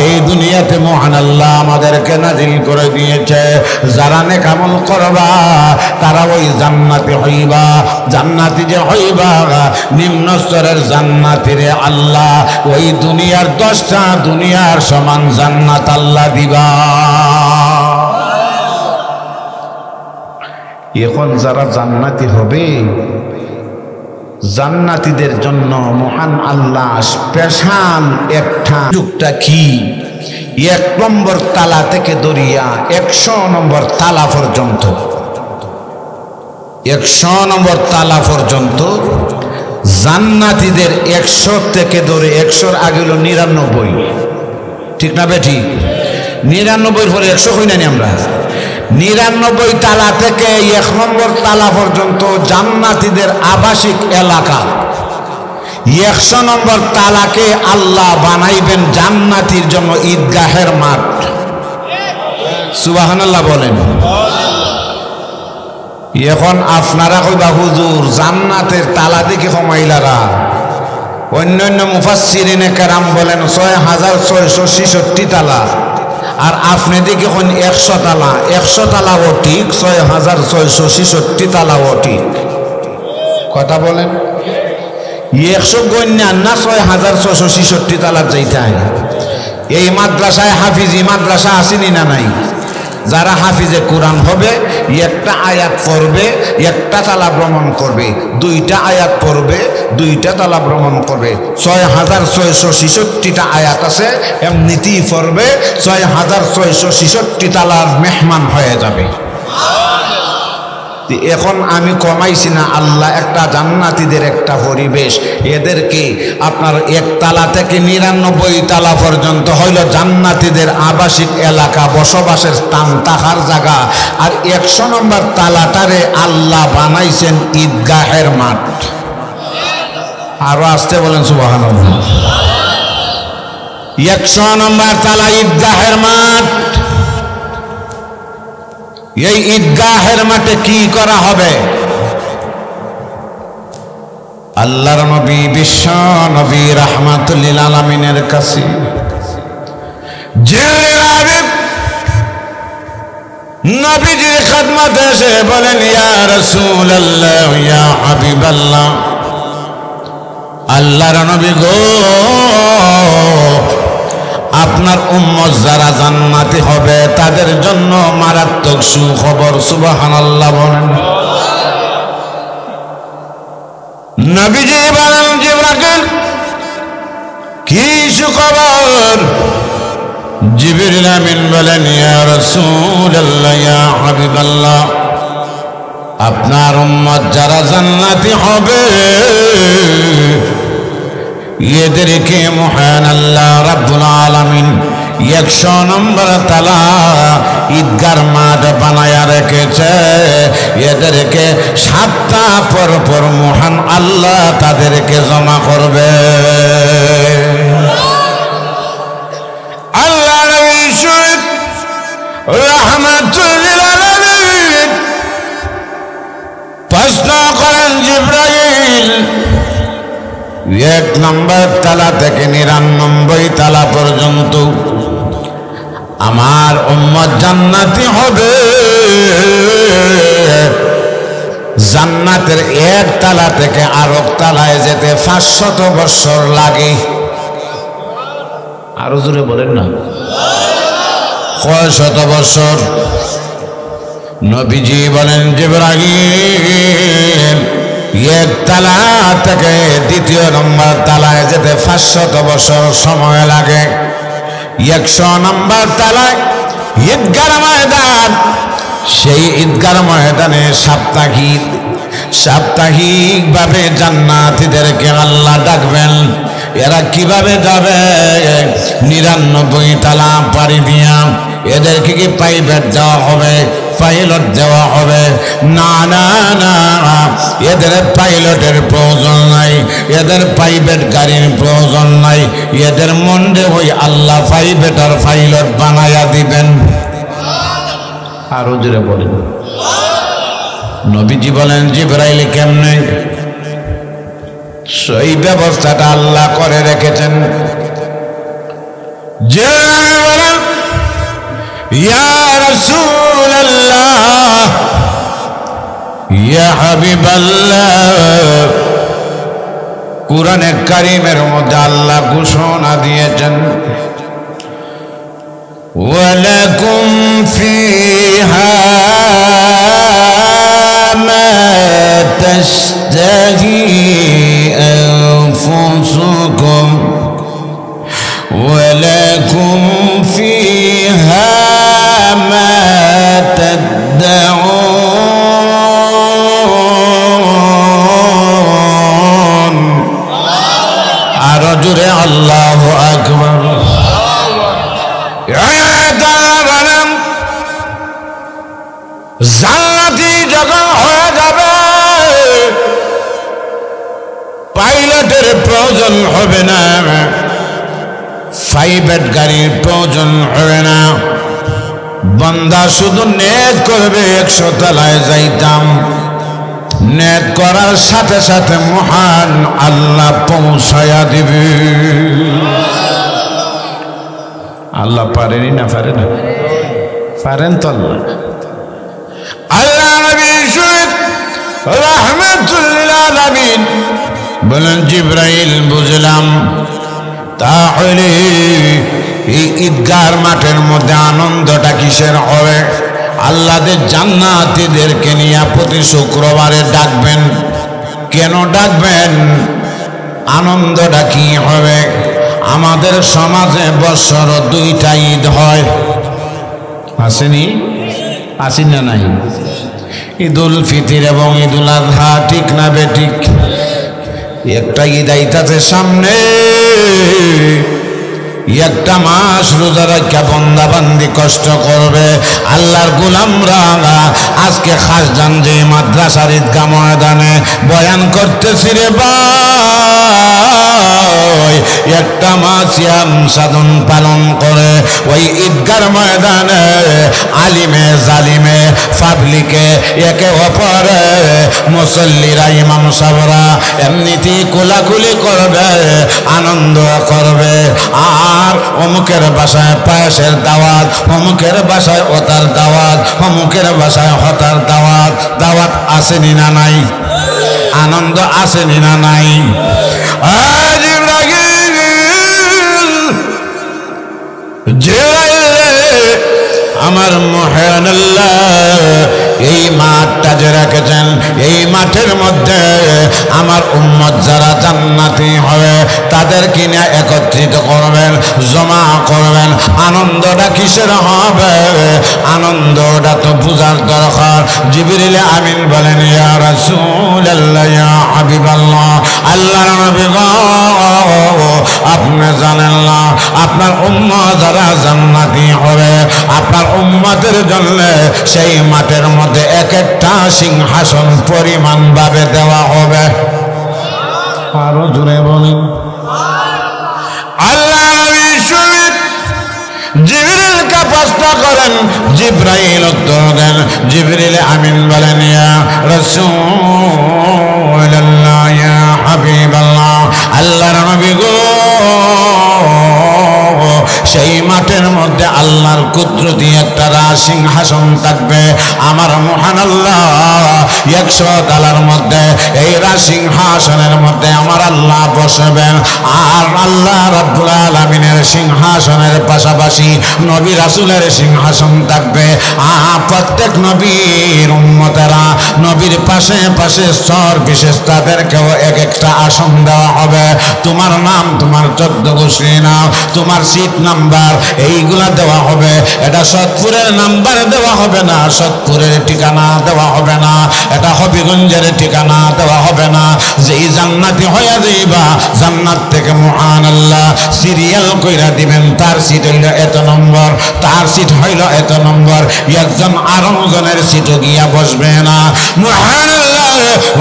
S1: এই দুনিয়াতে মহান আল্লাহ আমাদেরকে নাজিল করে দিয়েছে, যারা নেক আমল করবা তারা ওই জান্নাতি হইবা। জান্নাতি যে হইবা, নিম্ন স্তরের জান্নাতি রে আল্লাহ ওই দুনিয়ার 10টা দুনিয়ার সমান জান্নাত আল্লাহ দিবা। এখন যারা জান্নাতি হবে, জান্নাতীদের জন্য মহান আল্লাহ স্পেশাল একটা যুগটা কি, 1 নম্বর তালা থেকে দরিয়া 100 নম্বর তালা পর্যন্ত, 100 নম্বর তালা পর্যন্ত জান্নাতীদের 100 থেকে ধরে 100-র আগে হলো 99, ঠিক না বেঠি? 99-র পরে 100 হই না আমরা। 99 তালা থেকে 1 নম্বর তালা পর্যন্ত জান্নাতীদের আবাসিক এলাকা। 100 নম্বর তালাকে আল্লাহ বানাইবেন জান্নাতীর জন্য ঈদগাহের মাঠ। সুবহানাল্লাহ বলেন। এখন আপনারা কইবা হুজুর জান্নাতের তালা দেখে কমাইলারা, অন্যান্য মুফাসসিরিনে কেরাম বলেন 6666 তালা, আর আপনি দেখি এখন 100 তালা। 100 তালাও ঠিক, 6666 তালাও ঠিক। কথা বলেন, 100 গণ্যা না 6666 তালার যাইতে হয়। এই মাদ্রাসায় হাফিজি মাদ্রাসা আসেনি না নাই? যারা হাফিজে কোরআন হবে, একটা আয়াত পড়বে, একটা তালা ভ্রমণ করবে, 2টা আয়াত পড়বে, 2টা তালা ভ্রমণ করবে। 6666টা আয়াত আছে, এমনিতেই পড়বে, 6666 তালার মেহমান হয়ে যাবে। এখন আমি কমাইছি না, আল্লাহ একটা জান্নাতীদের একটা পরিবেশ, এদেরকে আপনার 1 তালা থেকে 99 তালা পর্যন্ত হইল জান্নাতীদের আবাসিক এলাকা, বসবাসের স্থান, থাকার জায়গা। আর 100 নম্বর তালাটারে আল্লাহ বানাইছেন ঈদগাহের মাঠ। আরো আসতে বলেন সুবহানাল্লাহ। 100 নম্বর তালা ঈদগাহের মাঠ। এই ঈদগাহের মাঠে কি করা হবে? আল্লাহর নবী বিশ্ব নবী রাহমাতুল লিল আলামিনের কাছে নবীজির খিদমতে এসে বলেন, ইয়া রাসূলুল্লাহ, ইয়া হাবিবাল্লাহ, আল্লাহর নবী গো, আপনার উম্মত যারা জান্নাতি হবে তাদের জন্য মারাত্মক সুখবর। সুবহানাল্লাহ বলেন। নবীজি বলেন, জিবরাইল কি সুখবর? জিবরিল আমিন বলেন, ইয়া রাসূলুল্লাহ, ইয়া হাবিবাল্লাহ, আপনার উম্মত যারা জান্নাতি হবে এদেরকে মহান আল্লাহ রাব্বুল আলামিন 100 নম্বর তালা ঈদগার মাঠ বানায়া রেখেছে। এদেরকে 7টা পর মহান আল্লাহ তাদেরকে জমা করবে। আল্লাহ রাহমাতুল লিল আলামিন প্রশ্ন করেন, জিবরাইল 1 নম্বর তালা থেকে 99 তালা পর্যন্ত আমার উম্মত জান্নাতি হবে, জান্নাতের 1 তালা থেকে আরো তালায় যেতে 500 বছর লাগে। আরো জোরে বলেন না, কয় শত বছর? নবীজি বলেন, জিবরাইল 1 তালা থেকে 2 নম্বর তালায় যেতে 500 বছর সময় লাগে। 100 নম্বর তালায় ঈদগার ময়দান, সেই ঈদগার ময়দানে সাপ্তাহিক ভাবে জান্নাতীদেরকে আল্লাহ ডাকবেন। এরা কিভাবে যাবে? 99 তালা পাড়ি দিয়া। এদেরকে কি প্রাইভেট দেওয়া হবে, পাইলট দেওয়া হবে? না না না, এদের পাইলটের প্রয়োজন নাই, এদের প্রাইভেট গাড়ির প্রয়োজন নাই। এদের মনে ওই আল্লাহ প্রাইভেট আর পাইলট বানায়া দিবেন। আরো জোরে বলেন। নবীজি বলেন, জিবরাইল কেমনে? সেই ব্যবস্থাটা আল্লাহ করে রেখেছেন। যে বলেন ইয়া রাসূলুল্লাহ, ইয়া হাবিবাল্লাহ, কুরআনে কারীমের মধ্যে আল্লাহ ঘোষণা দিয়েছেন ওয়ালাকুম ফিহা মা তাশতাহি আনফুসুকুম ওয়ালাকুম ফিহা মা তাদউন। আরো জোরে আল্লাহু আকবার। জান্নাতি যখন হয়ে যাবে পাইলটের প্রয়োজন হবে না, প্রাইভেট গাড়ির প্রয়োজন হবে না। বান্দা শুধু নেক করবে 100 তলায় যাইতাম, নেক করার সাথে সাথে মহান আল্লাহ পৌঁছায়া দিবে। আল্লাহ পারেনি না পারে না? পারেন তো আল্লাহ। আল্লাহ নবী শরীফ রাহমাতুল লিল আলামিন বলেন জিবরাইল বুঝলাম তাহলে এই ঈদগাহর মাঠের মধ্যে আনন্দটা কিসের হবে? আল্লাহদের জান্নাতীদেরকে নিয়ে প্রতি শুক্রবারে ডাকবেন। কেন ডাকবেন? আনন্দটা কি হবে? আমাদের সমাজে বছর 2টা ঈদ হয়, আসেনি? আসেন না নাই? ঈদুল ফিতর এবং ঈদুল আযহা, ঠিক না বেঠিক? একটা ঈদ আইতাছে সামনে, একটা মাস রোজা রাখা বান্দা বান্দি কষ্ট করবে। আল্লাহর গোলামরা আজকে খাসজান যে মাদ্রাসার ঈদগাহ ময়দানে বয়ান করতেছি রে ভাই, একটা মাস সিয়াম সাধন পালন করে ওই ঈদগাহর ময়দানে আলিমে জালিমে পাবলিকে একে অপরে মুসল্লিরা ইমাম সাহেবরা এমনিতেই কোলাকুলি করবে, আনন্দ করবে। আর অমুকের বাসায় পায়েসের দাওয়াত, অমুকের বাসায় ওতার দাওয়াত, অমুকের বাসায় হতার দাওয়াত। দাওয়াত আসেনি না নাই? আনন্দ আসেনি না নাই? আজ আমার মহান আল্লাহ এই মাঠটা যে রেখেছেন, এই মাঠের মধ্যে আমার উম্মত যারা জান্নাতি হবে তাদেরকে নিয়ে একত্রিত করবেন, জমা করবেন। আনন্দটা কিসের হবে? আনন্দটা তো বুঝার দরকার। জিবরিল আমিন বলেন ইয়া রাসূলুল্লাহ, ইয়া হাবিবাল্লাহ, আল্লাহর নবী গো আপনি জানেন না আপনার উম্মত যারা জান্নাতি হবে আপনার উম্মতের জন্য সেই মাঠের মধ্যে এক একটা সিংহাসন পরিমাণ ভাবে দেওয়া হবে। আরো জোরে বলেন আল্লাহ নবী শরীফ জিবরিলকে প্রশ্ন করেন, জিবরাইল উত্তর দেন। জিবরিল আমিন বলেন ইয়া রাসূলুল্লাহ, ইয়া হাবিবাল্লাহ, আল্লাহর নবী গো সেই মাঠের মধ্যে আল্লাহর কুদরতি একটা সিংহাসন থাকবে। আমার মহান আল্লাহ 100 তলার মধ্যে এই সিংহাসনের মধ্যে আমার আল্লাহ বসবেন। আর আল্লাহ রাব্বুল আলামিনের সিংহাসনের পাশাপাশি নবী রাসূলের সিংহাসন থাকবে। প্রত্যেক নবীর উম্মতেরা নবীর পাশে পাশে স্তর বিশেষ তাদেরকেও এক একটা আসন দেওয়া হবে। তোমার নাম, তোমার 14 গোষ্ঠী নাম, তোমার সিট নাম্বার এইগুলা দেওয়া হবে। এটা সৎপুরের নাম্বার দেওয়া হবে না, সৎপুরের ঠিকানা দেওয়া হবে না, এটা হবিগঞ্জের ঠিকানা দেওয়া হবে না। যেই জান্নাতি হইয়া যাইবা জান্নাত থেকে মহান আল্লাহ সিরিয়াল কইরা দিবেন, তার সিট হইল এত নম্বর, তার সিট হইল এত নম্বর। একজন আরেকজনের সিটও গিয়া বসবে না। মহান আল্লাহ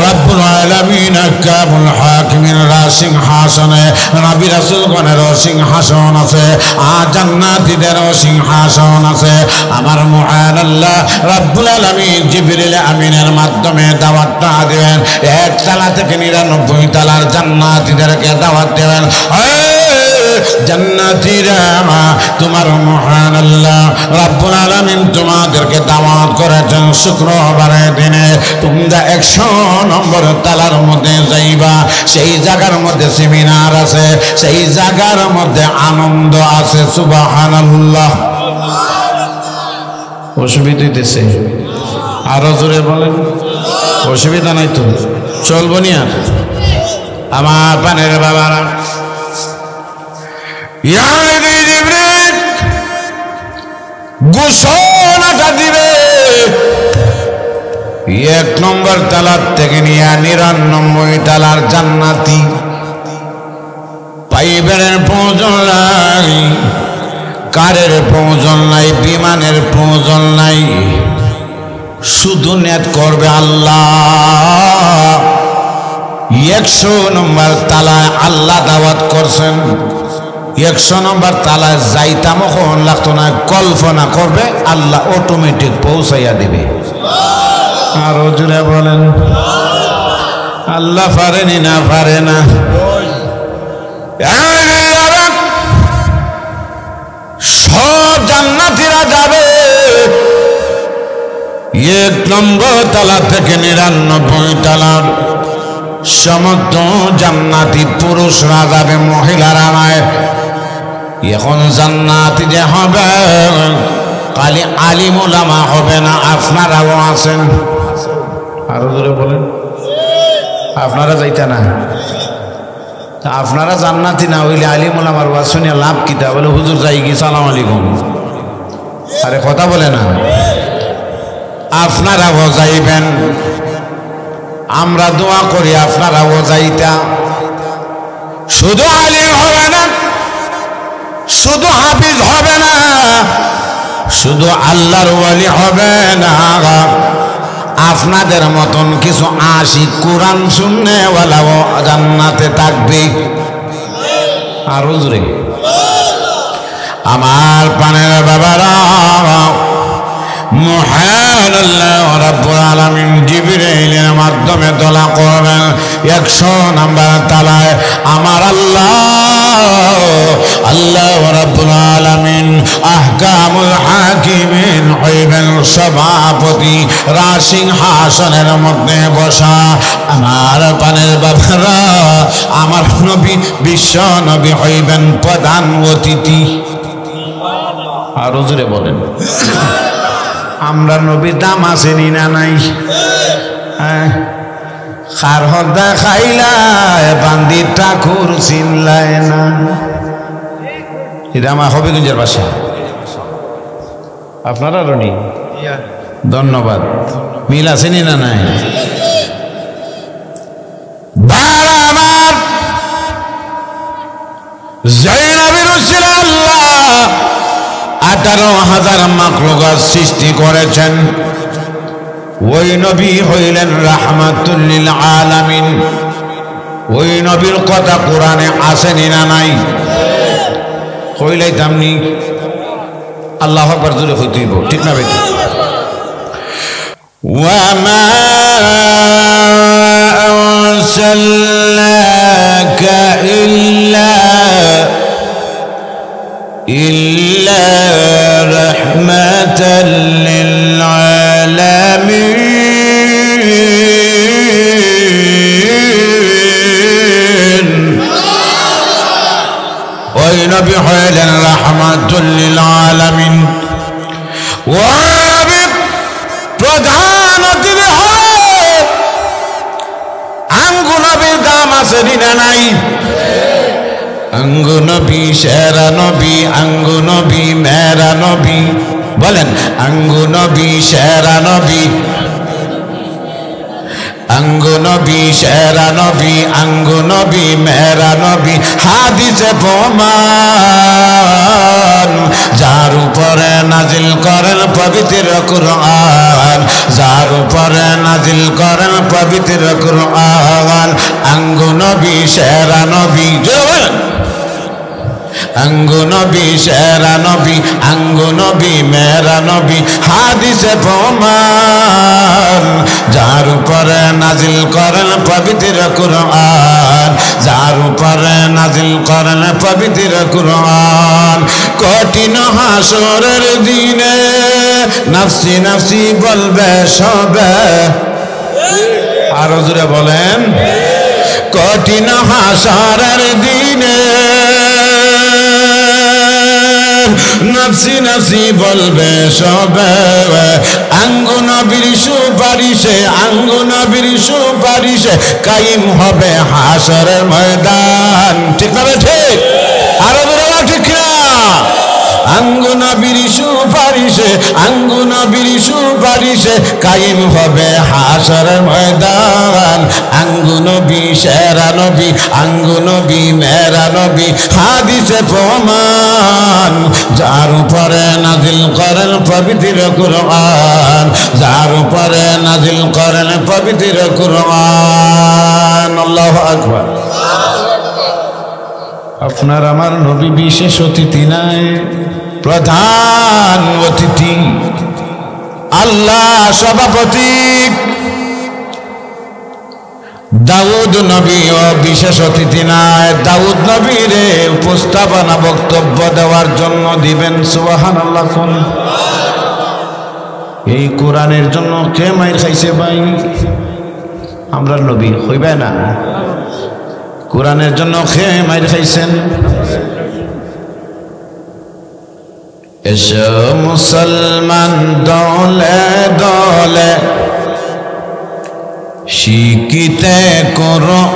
S1: রব্বুল আলামিন কাবুল হাকিমিন সিংহাসনে নবী রাসূলগণের সিংহাসন আছে, আর জান্নাতীদের সিংহাসন আছে। আমার মহান আল্লাহ রব্বুল আলামিন জিবরিল আমিনের মাধ্যমে দাওয়াতটা দিবেন, 1 তালা থেকে 99 তালার জান্নাতীদেরকে দাওয়াত দেবেন। জান্নাতীরা, তোমার মহান আল্লাহ রব্বুল আলামিন তোমাদেরকে দাওয়াত করেছেন শুক্রবারের দিনে তোমরা 100 নম্বর তালার মধ্যে যাইবা। সেই জায়গার মধ্যে সেমিনার আছে, সেই জায়গার মধ্যে আনন্দ আছে। সুবহানাল্লাহ। অসুবিধা হইতেছে? আরো জোরে বলেন। অসুবিধা নাই তো? চলবো নি? আর আমার পানের বাবারা, ঘোষণাটা দিবে 1 নম্বর তালার থেকে নিয়ে 99 তালার জান্নাতি পাইবের প্রয়োজন নাই, কারের প্রয়োজন নাই, বিমানের প্রয়োজন নাই, শুধু নেট করবে আল্লাহ। 100 নম্বর তালায় আল্লাহ দাওয়াত করছেন। 100 নম্বর তালায় যাইতাম কখন লাগতো না, কল্পনা করবে আল্লাহ অটোমেটিক পৌঁছাইয়া দিবে। আরো জুড়ে বলেন। আল্লাহ পারেনি না? পারে না? সব জান্নাতীরা যাবে 1 নম্বর তালা থেকে 99 তালার সমস্ত জান্নাতি পুরুষরা যাবে, মহিলারা নয়। এখন জান্নাতি যে হবে খালি আলিম উলামা হবে না, আপনারাও আছেন। আরো জোরে বলেন। আপনারা যাইতে না? আপনারা জান্নাতি না হইলে আলিম উলামার ওয়াজ শুনিয়া লাভ কিতা? বলে হুজুর যাই কি, সালাম আলাইকুম। আরে কথা বলে না। আপনারাও যাইবেন, আমরা দোয়া করি আপনারাও যাইতা। শুধু আলিম হবে না, শুধু হাফিজ হবে না, শুধু আল্লাহর ওয়ালি হবে না, আপনাদের মতন কিছু আশিক কোরআন শুননেওয়ালাও জান্নাতে থাকবে। আর হুজুরে আমার পানের বাবারা, মহান আল্লাহ রাব্বুল আলামিন জিবরাইলের মাধ্যমে দোয়া করবেন 100 নম্বর তালায়। আমার আল্লাহ রাব্বুল আলামিন আহকামুল হাকিমিন হইবেন সভাপতি, সিংহাসনের মধ্যে বসা। আমার পানের বাবারা, আমার নবী বিশ্ব নবী হইবেন প্রধান অতিথি। আর হুজুরে বলেন। আমরা নবীর দাম আসেনি না নাই? খার হদা খাইলায় বান্দি ঠাকুর চিনলায় না। এটা আমার হবিগঞ্জের ভাষা। আপনারা রনি ধন্যবাদ। মিল আসেনি না নাই? আমার জাইনাবের উসিলা আল্লাহ 18,000 মাখলুকাত সৃষ্টি করেছেন। ওই নবী হইলেন রাহমাতুল লিল আলামিন। ওই নবীর কথা কোরআনে আসেনি না নাই? কইলাইতাম নি? আল্লাহু আকবার জোরে কইতেইব, ঠিক না ভাই? ওয়া মা আরসালনাকা ইল্লা রাহমাতাল লিল আলামিন। ওই নবী হইলেন রাহমাতুল লিল আলামিন। ওই প্রধান অতিথি হয় আঙ্গু নবীর দাম আছে না নাই? আঙ্গু নবী সেরা নবী, আঙ্গু নবী মেরা নবী। বলেন আঙ্গু নবী সেরা নবী, আঙ্গু নবী নবী সেরা নবী আঙ্গু নবী মেরা নবী হাদিসে প্রমাণ যার উপরে নাজিল করেন পবিত্র কুরআন যার উপরে নাজিল করেন পবিত্র কুরআন আঙ্গু নবী সেরা নবী আঙ্গু নবী সেরা নবী আঙ্গু নবী মেরা নবী হাদিসে প্রমাণ যার উপরে নাজিল করেন পবিত্র কুরআন যার উপরে নাজিল করেন পবিত্র কুরআন কঠিন হাসরের দিনে নফসি নফসি বলবে সবে আরো জোরে বলেন কঠিন হাসরের দিনে নফসি নফসি বলবে সবে আঙ্গু নবীর সুপারিশে আঙ্গু নবীর সুপারিশে কায়েম হবে হাসরের ময়দান ঠিক না ঠিক আরো বড় ঠিক না আঙ্গু নবীর সুপারিশে আঙ্গু নবীর সুপারিশে কায়েম হবে হাসরের ময়দান আঙ্গু নবী সেরা নবী আঙ্গু নবী মেরা নবী হাদিসে প্রমাণ যার উপরে নাজিল করেন পবিত্র কুরআন যার উপরে নাজিল করেন পবিত্র কুরআন আল্লাহু আকবার আপনার আমার নবী বিশেষ অতিথি নাই প্রধান অতিথি আল্লাহ সভাপতি দাউদ নবী ও বিশেষ অতিথি নাই দাউদ নবীরে উপস্থাপনা বক্তব্য দেওয়ার জন্য দিবেন সুবহানাল্লাহ এই কোরআনের জন্য কে মাইর খাইছে ভাই আমরা নবী হইবে না কোরআনের জন্য খেয়ে মাইর খাইছেন এসো মুসলমান দলে দলে শিখিতে কোরআন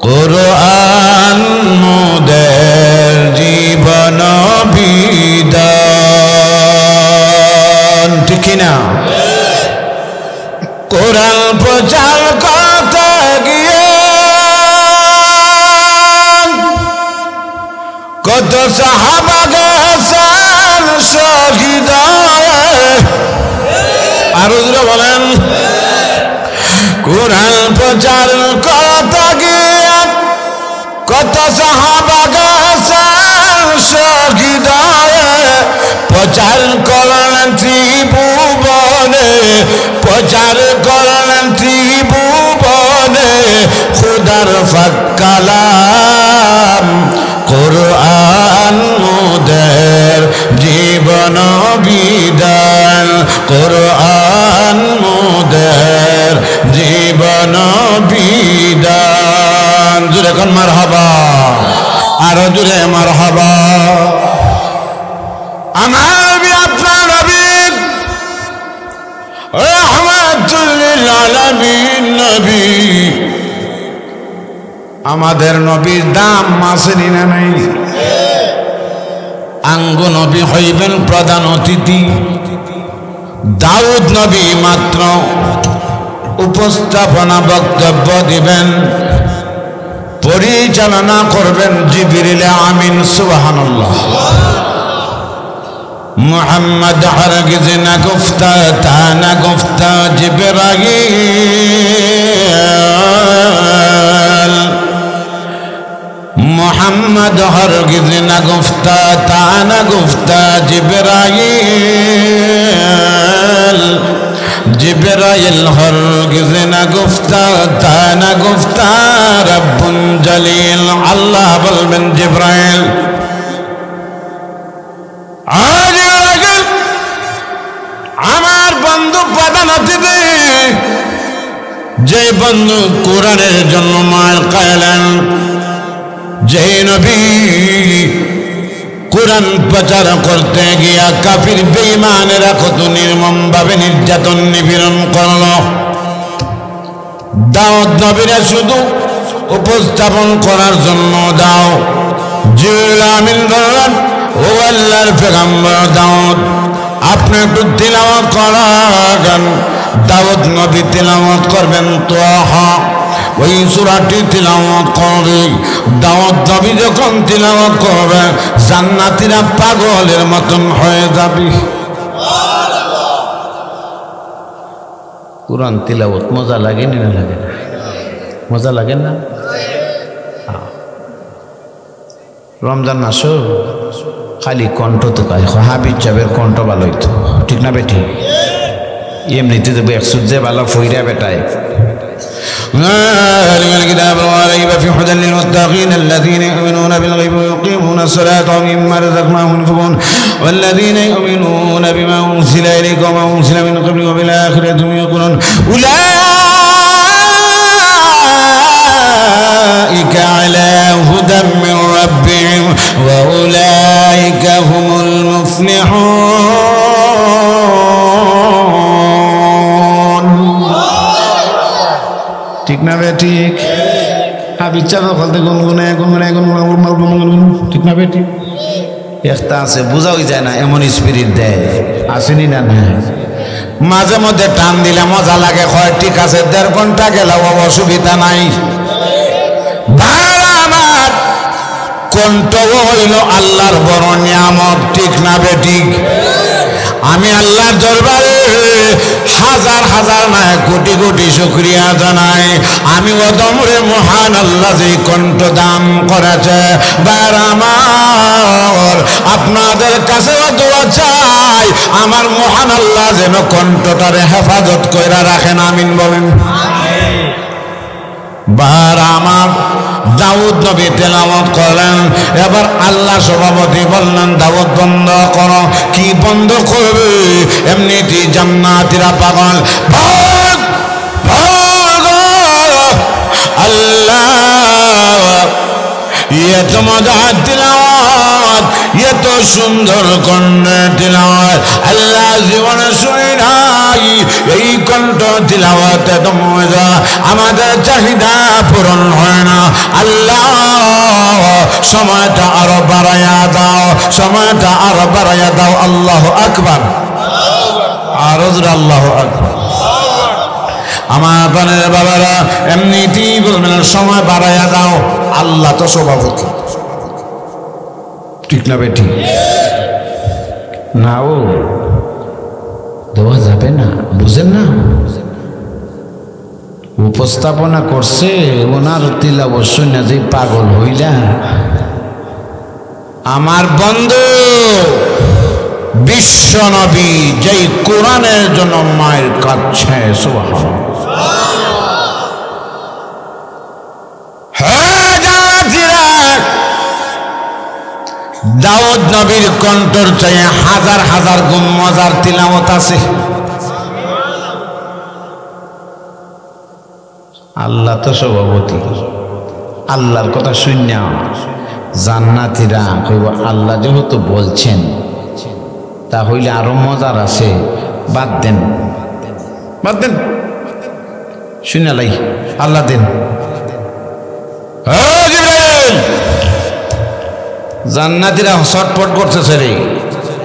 S1: কোরআন মোদের জীবন বিধান ঠিক না কোরআন প্রচার করতে গিয়ে কত সাহাবা গেছেন শহীদ আরো জোরে বলেন কোরআন প্রচার করতে গিয়ে কত সাহাবা গেছেন শহীদ প্রচার করলেন ত্রিভুবনে প্রচার করলেন ত্রিভুবনে খুদার ফাক্কালাম কোরআন মোদের জীবন বিধান কোরআন মোদের জীবন বিধান জোরে এখন মারহাবা আরো জোরে মারহাবা আমার নবী আপনার নবী রাহমাতুল লিল আলামিন নবী আমাদের নবীর দাম মাসেনি না নাই আঙ্গু নবী হইবেন প্রধান অতিথি দাউদ নবী মাত্র উপস্থাপনা বক্তব্য দিবেন পরিচালনা করবেন জিবরিল আমিন সুবহানাল্লাহ মুহাম্মদ হরগিজ না গুফতা তা না গুফতা জিবরাইল মুহাম্মদ হরগিজ না গুফতা তা না গুফতা জিবরাইল জিবরাইল হরগিজ না গুফতা তা না গুফতা রব্বুল জলিল আল্লাহ বলবেন জিবরাইল আমার বন্ধু প্রধান অতিথি যে বন্ধু কোরআনের জন্য মার খাইলেন যে নবী কোরআন প্রচার করতে গিয়া কাফির বেঈমানেরা কত নির্মম ভাবে নির্যাতন নিপীড়ন করল দাউদ নবীরা শুধু উপস্থাপন করার জন্য দাও জিবরিল আমিন বললেন ও আল্লাহর পয়গম্বর দাউদ আপনি একটু তিলাওয়াত করেন দাউদ নবী তিলাওয়াত করবেন তোহা ওই সূরাটি তিলাওয়াত করে দাউদ নবী যখন তিলাওয়াত করবে জান্নাতীরা পাগলের মতন হয়ে যাবে কুরআন তিলাওয়াত মজা লাগে না লাগে না মজা লাগে না রমজান মাসও খালি কণ্ঠ তো কাজ হাবিব চাবের কণ্ঠ ভালো হইতো ঠিক না বেটি এমনিতে তো একসুদ যে ভালো ফইরা বেটায় الكتاب لا ريب في هدى للمتقين الذين يؤمنون بالغيب ويقيمون الصلاة ومما رزقناهم ينفقون والذين يؤمنون بما أنزل إليك وما أنزل من قبلك وبالآخرة هم يوقنون أولئك على هدى من ربهم وأولئك هم المفلحون ঠিক না বে ঠিক ইচ্ছা বলতে গুনগুনে গুনগুনে গুনগুনে ঠিক না বে ঠিক একটা আছে বোঝাই যায় না এমন স্পিরিট দেয় আসেনি না না মাঝে মধ্যে টান দিলে মজা লাগে হয় ঠিক আছে 1.5 ঘন্টা গেলেও অসুবিধা নাই আমার কণ্ঠ হইল আল্লাহর বড় নিয়ামত ঠিক না বে ঠিক আমি আল্লাহর দরবারে হাজার হাজার না কোটি কোটি শুকরিয়া জানাই আমি ওদমরে মহান আল্লাহ যে কণ্ঠ দান করেছে বার আমার আপনাদের কাছে দোয়া চাই আমার মহান আল্লাহ যেন কণ্ঠটারে হেফাজত কইরা রাখেন আমিন বলেন বার আমার দাউদ নবী তেলাওয়াত করলেন এবার আল্লাহ সভাপতি বললেন দাউদ বন্ধ করো কি বন্ধ করবে এমনিতে জান্নাতীরা পাগল ভাগ ভাগ আল্লাহ এত মজার তিলাওয়াত এত সুন্দর কণ্ঠে তিলাওয়াত আল্লাহ জীবনে শুনি নাই এই কণ্ঠ তিলাওয়াত এত মজা আমাদের চাহিদা পূরণ হয় না আল্লাহ সময়টা আরো বাড়াইয়া দাও সময়টা আরো বাড়াইয়া দাও আল্লাহু আকবার আরো জোরে আল্লাহু আকবার আমার প্রাণের বাবারা এমনিতেই বলবেন সময় বাড়াইয়া দাও আল্লাহ তো সভাপতি ঠিক না বেটি না ও দেওয়া যাবে না বুঝেন না উপস্থাপনা করছে ওনার তিলা অবশ্যই না যে পাগল হইলা আমার বন্ধু বিশ্ব নবী যেই কোরআনের জন্য মায়ের কাছে সুবহানাল্লাহ দাউদ নবীর কণ্ঠর চেয়ে হাজার হাজার গুণ মজার তিলাওয়াত আছে আল্লাহ তো সভাপতি আল্লাহর কথা শুনিয়া জান্নাতীরা কইব আল্লাহ যেহেতু বলছেন তা হইলে আরো মজার আছে বাদ দেন শুনালাই আল্লাহ দেন জান্নাতীরা ছটফট করতেছে রে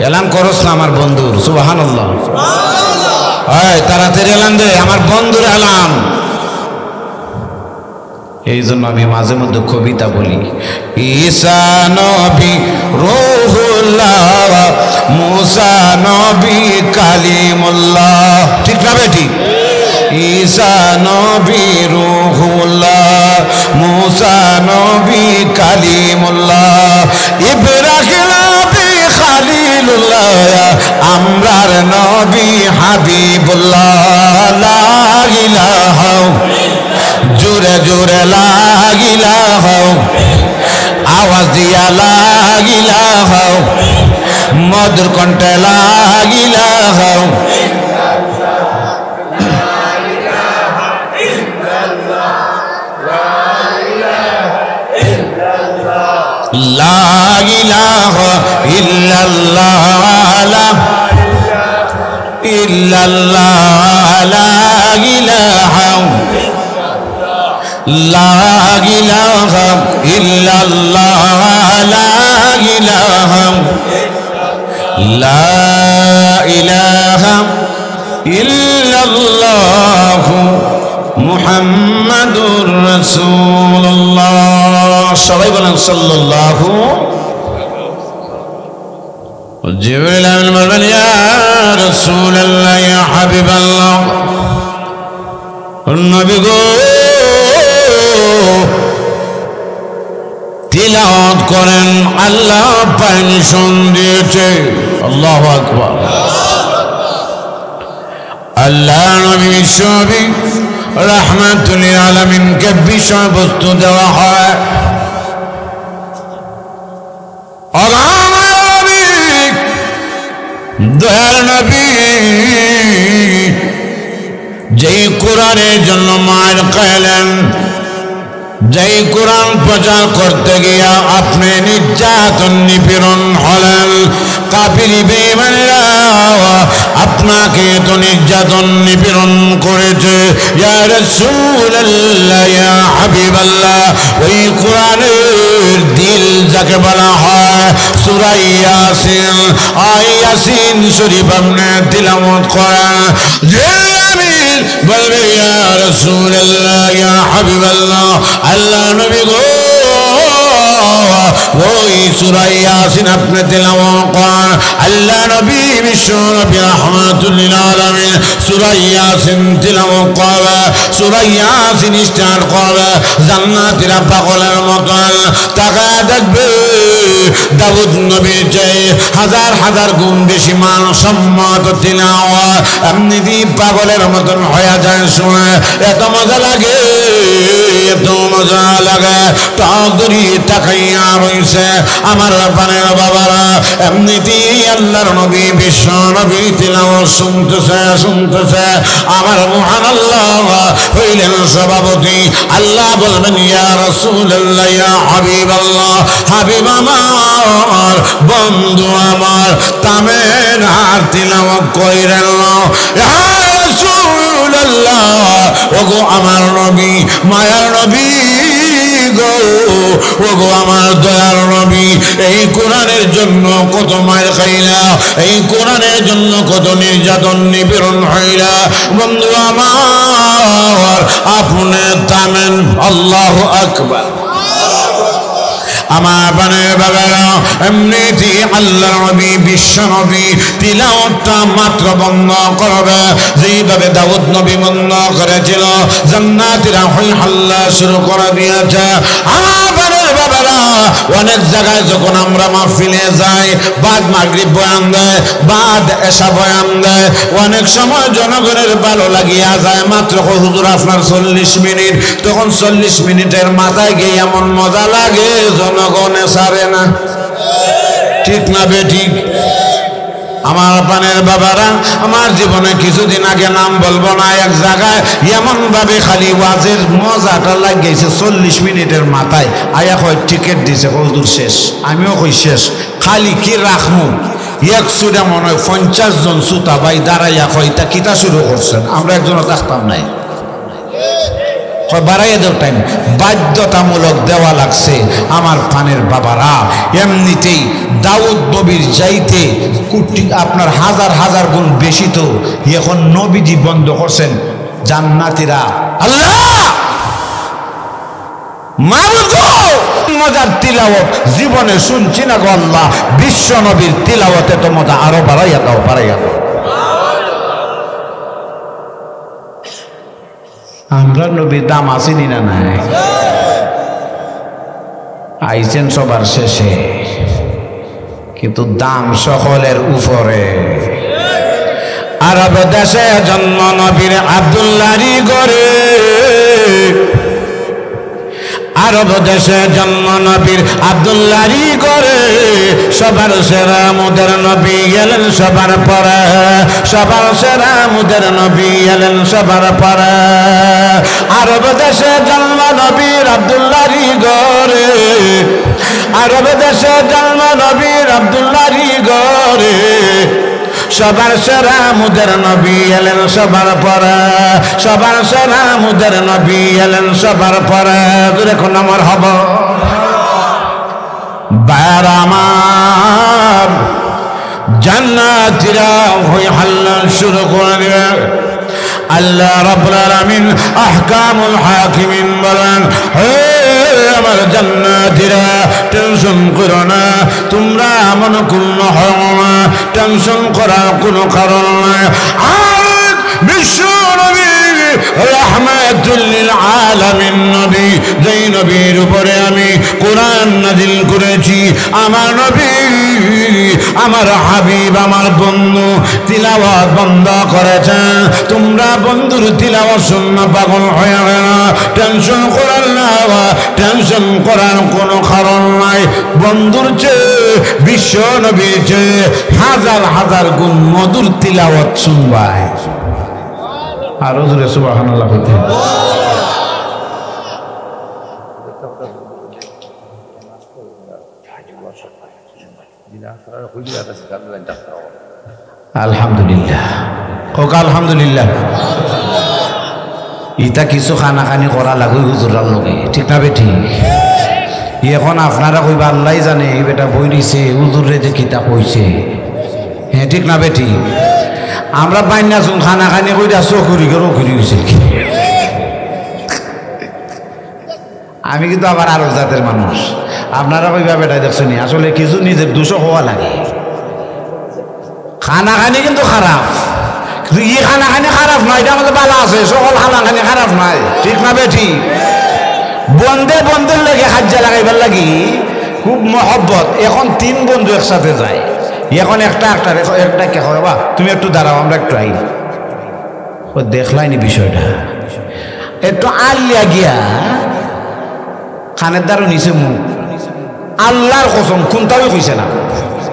S1: এলান করস না আমার বন্ধুর সুবহানাল্লাহ তাড়াতাড়ি এলান দে আমার বন্ধুর এলান এই জন্য আমি মাঝে মধ্যে কবিতা বলি ঈসা নবী রূহুল্লাহ মুসা নবী কালিমুল্লাহ ঠিক না বেটি ঈসা নবী রূহুল্লাহ মুসা নবী কালিমুল্লাহ ইব্রাহিম নবী খালিলুল্লাহ আমরার নবী হাবিবুল্লাহ লা ইলাহা জোরে জোরে লা ইলাহা আওয়াজ দিয়া লা ইলাহা মধুর কণ্ঠে লা ইলাহা লা ইলাহা ইল্লাল্লাহ লা ইল্লাল্লাহ লা ইলাহা লা ইলাহা ইল্লাল্লাহ লা ইলাহা লা ইলাহা ইল্লাল্লাহু মুহাম্মাদুর রাসূলুল্লাহ। সবাই বলেন সাল্লাল্লাহু। জিবরিল আমিন বলবেন ইয়া রাসূলুল্লাহ ইয়া হাবিবাল্লাহ, নবী গো তিলাওয়াত করেন, আল্লাহ পারমিশন দিয়েছে। আল্লাহু আকবার। আল্লাহ নবী বিশ্বনবী রাহমাতুল লিল আলামিনকে বিষয়বস্তু দেওয়া হয়। দয়াল নবী যেই কোরআনের জন্য মায়ের খাইলেন, যেই কোরআন প্রচার করতে গিয়া আপনি নির্যাতন নিপীড়ন হলেন, কাফির বেঈমানেরা আপনাকে তো নির্যাতন নিপীড়ন করেছে। ইয়া রাসূলুল্লাহ ইয়া হাবিবাল্লাহ, ওই কোরআনের দিল যাকে বলা হয় সূরা ইয়াসিন, ইয়াসিন শরীফ আপনি তিলাওয়াত করেন। জিবরিল বলবে ইয়া রাসূলুল্লাহ ইয়া হাবিবাল্লাহ, আল্লাহ নবী গো ওই সূরা ইয়াসিন আপনি তিলাওয়াত করেন। আল্লাহ নবী বিশ্ব নবী রাহমাতুল লিল আলামিন সূরা ইয়াসিন তিলাওয়াত করে, সূরা ইয়াসিন স্টার্ট করে। জান্নাতীরা পাগলের মতন তাকায় দেখবে দাউদ নবীর চেয়ে হাজার হাজার গুণ বেশি মান সম্মত তিলাওয়াত। এমনি পাগলের মতন হয়ে যায় শুনে, এত মজা লাগে, এত মজা লাগে। টাকরি তাকাইয়া রইছে আমার পানের বাবারা। এমনিতেই আল্লাহর নবী বিশ্ব নবী তিলাওয়াত শুনতেছে। আমার মহান আল্লাহ হইলেন সভাপতি। আল্লাহ বলবেন ইয়া রাসূলুল্লাহ ইয়া হাবিবাল্লাহ, হাবিব আমার, বন্ধু আমার, তামেন আর তিলাওয়াত কইরেন ইয়া রাসূলুল্লাহ। ওগো আমার নবী, মায়ার নবী গো, ওগো আমার দয়ার নবী, এই কোরআনের জন্য কত মায়ের খাইলা, এই কোরআনের জন্য কত নির্যাতন নিপীড়ন হইলা। বন্ধু আমার, আপনি থামেন। আল্লাহু আকবার। আমার বানের বাবারা, এমনিতে আল্লাহ নবী বিশ্ব নবী তিলাওয়াতটা মাত্র বন্ধ করবে যেইভাবে দাউদ নবী বন্ধ করেছিল, জান্নাতীরা হই হাল্লা শুরু করে দিয়েছে। আমার বানের বাবারা, অনেক জায়গায় যখন আমরা মাহফিলে যাই, বাদ মাগরিব বয়ান দেয়, বাদ এশা বয়ান দেয়, অনেক সময় জনগণের ভালো লাগিয়া যায়। মাত্র হুজুর আপনার 40 মিনিট, তখন 40 মিনিটের মাথায় গিয়ে এমন মজা লাগে জনগণে সারে না। ঠিক না বেঠিক? আমার পানের বাবারা, আমার জীবনে কিছুদিন আগে নাম বলবো না, এক জায়গায় এমন ভাবে খালি ওয়াজের মজাটা লাগিয়েছে 40 মিনিটের মাথায় আয়া কয় টিকিট দিছে, হুজুর শেষ। আমিও কই শেষ, খালি কি রাখমু। একশোটা মনে হয় 50 জন সুতা ভাই দাঁড়াইয়া কয় তা কিতা শুরু করছেন, আমরা একজনও থাকতাম নাই। বাড়াইয়া দেও টাইম, বাধ্যতামূলক দেওয়া লাগছে। আমার পানের বাবারা, এমনিতেই দাউদ নবীর চাইতে কোটি আপনার হাজার হাজার গুণ বেশি তো এখন নবীজি বন্ধ করছেন জান্নাতীরা। আল্লাহ মাবুদ গো, মজার তিলাওয়াত জীবনে শুনছি না গো আল্লাহ। বিশ্ব নবীর তিলাওয়াতে তো মজা আরো বাড়াইয়া দাও, বাড়াইয়া দাও। আমরা নবীর দাম আসেনি না নাই? আইছেন সবার শেষে, কিন্তু দাম সকলের উপরে। আরব দেশে জন্ম নবীর আব্দুল্লাহরই ঘরে, আরব দেশে জন্ম নবীর আব্দুল্লাহরই ঘরে। সবার সেরা মুদের নবী এলেন সবার পরে, সবার সেরা মুদের নবী এলেন সবার পরে। আরব দেশে জন্ম নবীর আব্দুল্লাহরই ঘরে, আরব দেশে জন্ম নবীর আব্দুল্লাহরই ঘরে। সবার সেরা মুদের নবী এলেন সবার পরে, সবার সেরা মুদের নবী এলেন সবার পরে। এখন আমার হব আমার জান্নাতীরা ওই হাল্লা শুরু করে দিবে। আল্লাহ রাব্বুল আলামিন আহকামুল হাকিমিন বলেন, হে আমার জান্নাতীরা টেনশন করো না, তোমরা মনকুন্ন হও না, টেনশন করার কোনো কারণ নাই। আর বিশ্ব নবী রাহমাতুল লিল আলামিন নবী, যেই নবীর উপরে আমি কোরআন নাযিল করেছি, আমার নবী আমার হাবিব আমার বন্ধু তিলাওয়াত বন্ধ করেছেন। তোমরা বন্ধুর তিলাওয়াত শুনে পাগল হয়ে না, টেনশন করার না, টেনশন করার কোনো কারণ নাই। বন্ধুর চেয়ে বিশ্ব নবীর চেয়ে হাজার হাজার গুণ মধুর তিলাওয়াত শুনবাই। আরো জোরে সুবহানাল্লাহ বলতে। আলহামদুলিল্লাহ, কক আলহামদুলিল্লাহ। ইটা কিছু খানা খানি করা লাগে হুজুরার লগে, ঠিক না বেঠি? এখন আপনারা কইবা আল্লাহ জানে এই বেটা বই দিছে হুজুরে যে কিতাব কইছে, হ্যাঁ ঠিক না বেঠি? আমরা বাইনা শুন খানা খানি কইরা চকুরি ঘুরি গেছিল। আমি কিন্তু আবার আরো জাতের মানুষ, আপনারা কইবা বেটা দেখছেন আসলে কিছু নিজের দোষ হওয়া লাগে। খানা খানি কিন্তু খারাপ, ই খানা খানি খারাপ নয়, এটা আমাদের ভালো আছে। সকল খানা খানি খারাপ নয়, ঠিক না বেঠি? বন্ধে বন্ধের লাগে হাজ্জা লাগাইবার লাগি খুব মহব্বত। এখন 3 বন্ধু একসাথে যায়, এখন একটা কে হয় বা তুমি একটু দাঁড়াও আমরা একটু আই। ও দেখলাইনি বিষয়টা, একটু আলিয়া গিয়া খানের দ্বারা নিচে মুখ আল্লাহর কসম কোনটাও কইছে না।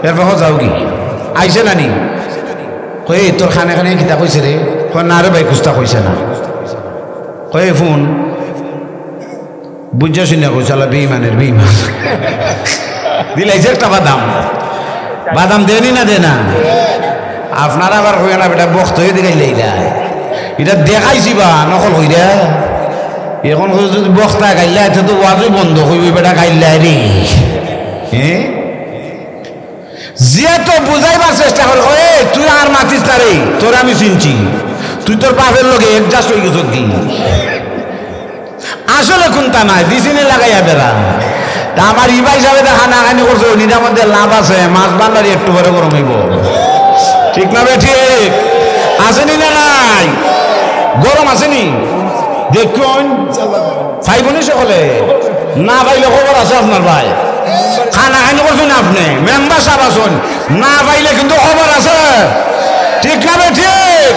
S1: এরপর যাও কি আইসে নানি কই তোর খানে খানে কিতা কইছে রে? না রে ভাই কুস্তা কইছে না। কই ফোন বুঝা শুনে কইছে আল্লাহ বেঈমানের বেঈমান। দিলাইছে একটা বাদাম দেনি না দে না। আপনারা আবার কই না বেটা বক্ত হয়ে দেখাইলে এটা দেখাইছি বা নকল কইরা। এখন যদি বক্তা গাইলা এতে তো ওয়াজই বন্ধ হইবে বেটা গাইলা রে। হ্যাঁ জিয়া তো বুঝাইবার চেষ্টা কর, এ তুই আর মাতিস না রে, তোর আমি চিনছি, তুই তোর বাপের লগে একজাস্ট হয়ে গেছ কি? আসলে কোনটা নাই দিছিনে লাগাইয়া বেড়া। তা আমার ইবা হিসাবে খানা খানি করছো, নিটার মধ্যে লাভ আছে, মাছ বান্নারি একটু করে গরম হইব, ঠিক না বে? ঠিক আসেনি না নাই? গরম আসেনি দেখুন, ফাইবনি সকলে না পাইলে খবর আছে আপনার ভাই। খানা খানি করছেন আপনি, মেম্বার সাহেব আসুন, না পাইলে কিন্তু খবর আছে, ঠিক না বে? ঠিক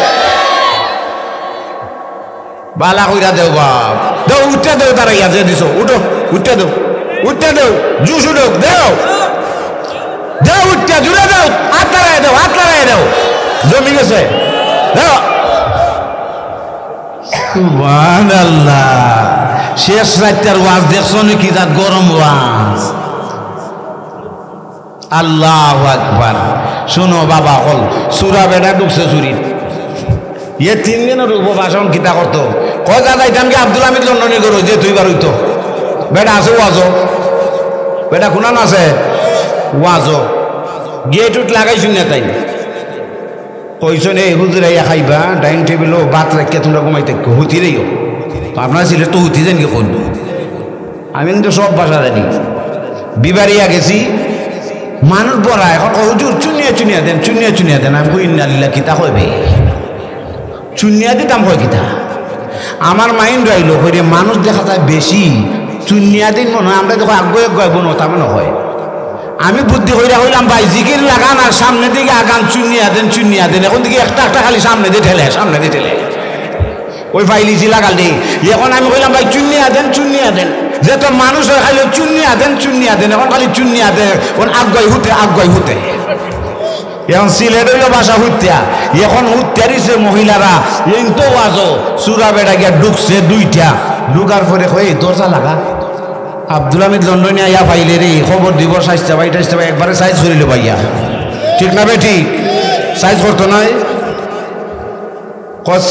S1: বালা কইরা দেও বাপ, দেও উঠতে দেও, তারাইয়া যে দিছ উঠো, উঠতে দেও, উঠতে দেও, জুস উঠো, দেও দেও, উঠতে জুড়ে দেও, হাত লাগাই দেও, হাত লাগাই দেও, জমি গেছে দেও। সুবহানাল্লাহ, শেষ রাতের ওয়াজ দেখছো নাকি? রাত গরম ওয়াজ। আল্লাহু আকবার। শুনো বাবা, হল সুরা বেটা ঢুকছে চুরি, ইয়ে 3 দিনের উপবাসন কিতা করতো, কয় দাদা এটা আমি আব্দুল হামিদ লন্ডনে করো যে 2 বার হইতো। বেটা আছে ওয়াজো, বেটা কোনা আছে ওয়াজো গেট উঠ লাগাইছুন না তাই কইছো নে হুজুরে খাইবা ডাইনিং টেবিলও ভাত রাখিয়া তোমরা ঘুমাইতে হুতি রেও। আপনার ছিল তো হুতি জানি কোন, আমি কিন্তু সব ভাষা জানি। বিবারিয়া গেছি, মানুষ বড়া এখন হুজুর চুনিয়া চুনিয়া দেন, চুনিয়া চুনিয়া দেন। আমি কই ইন্নালিল্লাহ কিতা কইবে, চুনিয়া দিতাম কয় কিতা। আমার মাইন্ড রইল কইরে মানুষ দেখা যায় বেশি, চুনিয়া দিন মনে হয় আমরা দেখো আগে গয় বোন তা মনে হয়। আমি বুদ্ধি কইরা হইলাম ভাই জিকির লাগান আর সামনে দিকে আগান, চুনিয়া দেন চুনিয়া দেন। এখন দিকে একটা খালি সামনে দিয়ে ঠেলে, সামনে দিয়ে ঠেলে ওই ফাইলিছি লাগাল দিই। এখন আমি কইলাম ভাই চুনিয়া দেন চুনিয়া দেন, যে তো মানুষ হয় খালি চুনিয়া দেন চুনিয়া দেন। এখন খালি চুনিয়া দেন, এখন আগুয়াই হুতে। এখন সিলেটের বাসা হুত্যা, এখন হুত্যারিছে মহিলারা। তো আজও সুরা বেড়া গিয়া ঢুকছে 2টা, ঢুকার পরে কই দরজা লাগা। আব্দুল হামিদ লন্ডনে আইয়া পাইলে রে খবর দিব, সাইজটা ভাই টাইজটা ভাই একবারে সাইজ করিল ভাইয়া, ঠিক না ভাই? ঠিক সাইজ করতো নাই,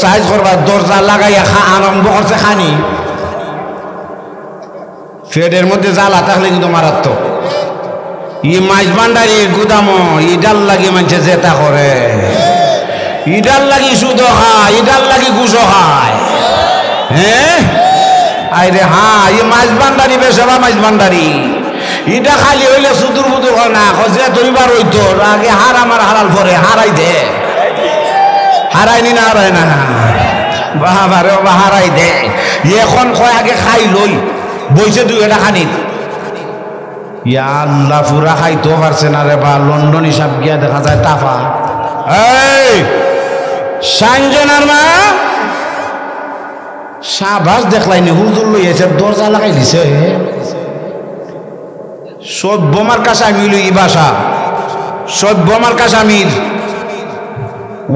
S1: সাইজ করবার দরজা লাগাইয়া আরম্ভ করছে খানি। ফেডের মধ্যে জ্বালা থাকলে কিন্তু মারাত্মক। ই মাছ ভান্ডারি গুদামো ইডাল লাগি মানছে জেতা করে ইডাল লাগি সুদ খায় ইডাল লাগি ঘুষো খায় হ্যাঁ আরে হ্যাঁ ই মাছ ভান্ডারি বেসবা মাছ ভান্ডারি ইটা খালি হইলে সুদূর বুদুর হয় না যে দুইবার হইতো আগে হার আমার হারাল পরে হারাই দে হারাইনি না হারায় না বাবারে বাবা হারাই দে এখন কয় আগে খাই লই বইছে 2 টাকা খানিত ইয়া আল্লাহ পুরা খাইতেও পারছে না রে বা লন্ডন হিসাব গিয়া দেখা যায় টাফা এই সাঞ্জনার মা সাবাস দেখলাইনি হুজুর লইছে দরজা লাগাই দিছে সভ্যমার কাছে লই বাসা সভ্যমার কাশ্মীর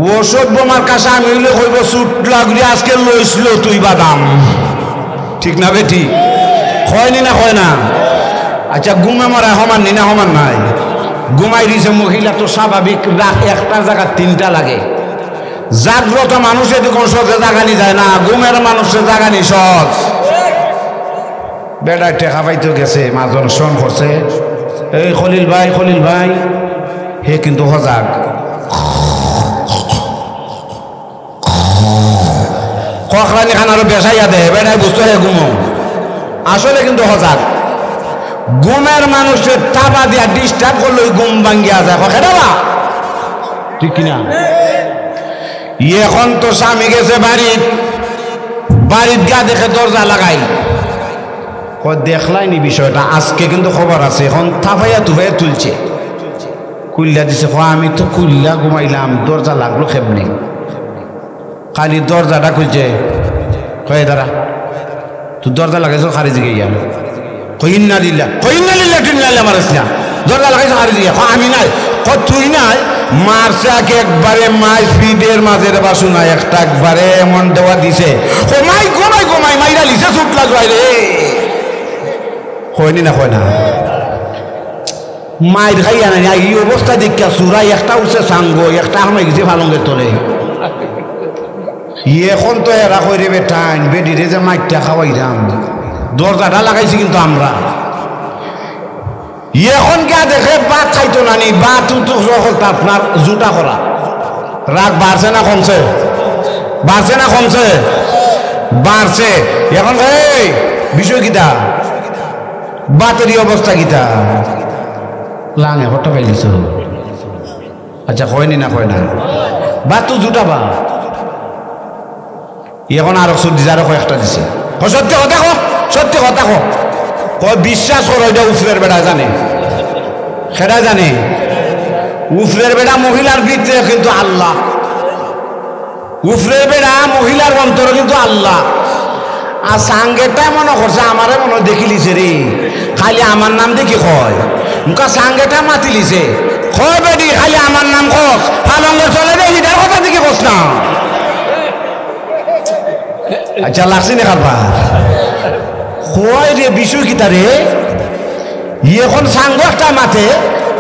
S1: ও সভ্যমার কাছে আমি হইলে কইব চুট লাগলি আজকে লইছিল তুই বাদাম ঠিক না বেটি হয়নি না হয় না আচ্ছা ঘুমে মরা সমান নি না সমান নাই ঘুমাই দিছে মহিলা তো স্বাভাবিক রাত একটা জায়গা 3টা লাগে জাগ্রত মানুষে দেখুন সহজে জাগানি যায় না ঘুমের মানুষের জাগানি সহজ বেড়ায় টেকা পাইতে গেছে মাজন শ্রম করছে এই খলিল ভাই হে কিন্তু সজাগ কখরানি খান আরো বেসাইয়া দে বেড়ায় বুঝতে হয় ঘুমো আসলে কিন্তু সজাগ ঘুমের মানুষের টাবা দিয়া ডিস্টার্ব করলে ঘুম ভাঙ্গিয়া যায় খেদাবা ঠিক কিনা এখন তো স্বামী গেছে বাড়িত গা দেখে দরজা লাগাই দেখলাইনি বিষয়টা আজকে কিন্তু খবর আছে এখন থাপাইয়া তুফাইয়া তুলছে কুল্লা দিছে আমি তো কুল্লা ঘুমাইলাম দরজা লাগলো খেমনি খালি দরজাটা খুলছে কয়ে দাঁড়া তুই দরজা লাগাইছ খারিজ গিয়ে কইন্না দিল্লা টিন্নাল্লা আমার ইসলাম দরজা লাগাইছ খারিজ গিয়া আমি নাই তুই নাই মারছে আগে একবারে মাই ফিডের মাঝের বাসু নাই একটা একবারে এমন দেওয়া দিছে গোমাই মাইরা লিছে চুট লাগবাই রে হয়নি না হয় না মায়ের খাইয়া নাই এই অবস্থা দেখা চুরাই একটা উঠছে সাঙ্গো একটা আমায় গেছে ভালঙ্গের তোলে এখন তো এরা কইরে বেটাইন বেডিরে যে মাইকটা খাওয়াইলাম দরজাটা লাগাইছি কিন্তু আমরা এখন কে দেখে বাদ খাইতো না নি বাদ আপনার জুতা করা রাগ বাড়ছে না কমছে বাড়ছে এখন এই বিষয় কিতা বাতেরই অবস্থা কিতা লাঙে হট্টা পাইলিছ আচ্ছা হয়নি না হয় না বাত তো জুটা বা এখন আরো সর্দি আরো কয়েকটা দিছে সত্যি কথা বিশ্বাস করো এটা উফরের বেড়া জানে সেটা জানে উফরের বেড়া মহিলার ভিতরে কিন্তু আল্লাহ উফরের বেড়া মহিলার অন্তরে কিন্তু আল্লাহ আর সাঙ্গেটা মনে করছে আমারে মনে দেখিলিছে রে খালি আমার নাম দেখি কয় মুখা সাঙ্গেটা মাতিলিছে কয় বেডি খালি আমার নাম কস পালঙ্গে চলে রে হিটার কথা দেখি কস না আচ্ছা লাগছি না কারবার কয় রে বিষয় কিতা রে এখন সাঙ্গ একটা মাথে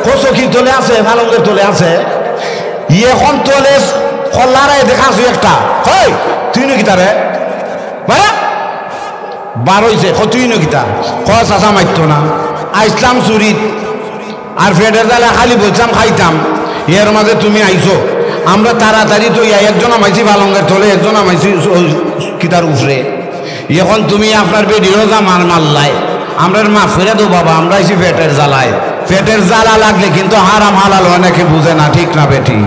S1: কচকির তোলে আছে পালঙ্গের তোলে আছে এখন তোলে কল্লারায় দেখাছো একটা হয় তুই নো কিতা রে বার হয়েছে তুই নো কিতা কয় চাষা মারত না আইসলাম চুরিত আর ফেডের জালে খালি বলতাম খাইতাম এর মাঝে তুমি আইছো আমরা তাড়াতাড়ি তো একজন আমাইছি পালঙ্গের তোলে একজন আমাইছি কিতার উফরে এখন তুমি আপনার বেডিরও জামার মাল্লাই আমরা মা ফিরে দো বাবা আমরা আইছি পেটের জ্বালায় পেটের জ্বালা লাগলে কিন্তু হারাম হালাল অনেকে বুঝে না ঠিক না বেটি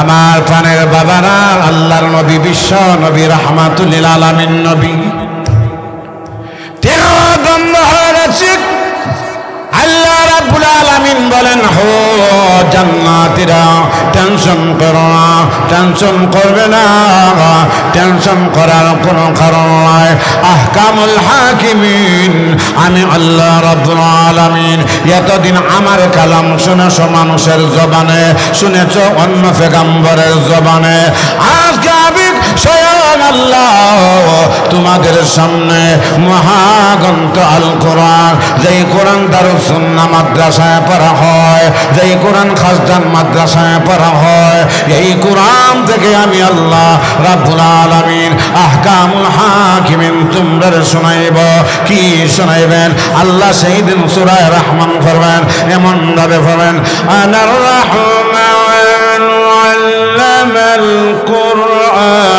S1: আমার প্রাণের বাবারা আল্লাহর নবী বিশ্ব নবী রাহমাতুল লিল আলামিন নবী আল্লাহ রাব্বুল আলামিন বলেন হো জান্নাতীরা টেনশন করো না টেনশন করবে না টেনশন করার কোনো কারণ নাই আহকামুল হাকিমিন আমি আল্লাহ রাব্বুল আলামিন এতদিন আমার কালাম শুনেছো মানুষের জবানে শুনেছো অন্য পেগম্বরের জবানে আজকে আমি স্বয়ং আল্লাহ তোমাদের সামনে মহাগ্রন্থ আল কোরআন যেই কোরআন দারুস সুন্নাহ মাদ্রাসায় পড়া হয় যেই কোরআন খাসদান মাদ্রাসায় পড়া হয় এই কোরআন থেকে আমি আল্লাহ রাব্বুল আলামিন আহকামুল হাকিমিন তোমরা শোনাইব কি শোনাইবেন আল্লাহ সেই দিন সূরা রহমান ফরমান এমন ভাবে ফরমান আনার রহমান আল্লামাল কুরআন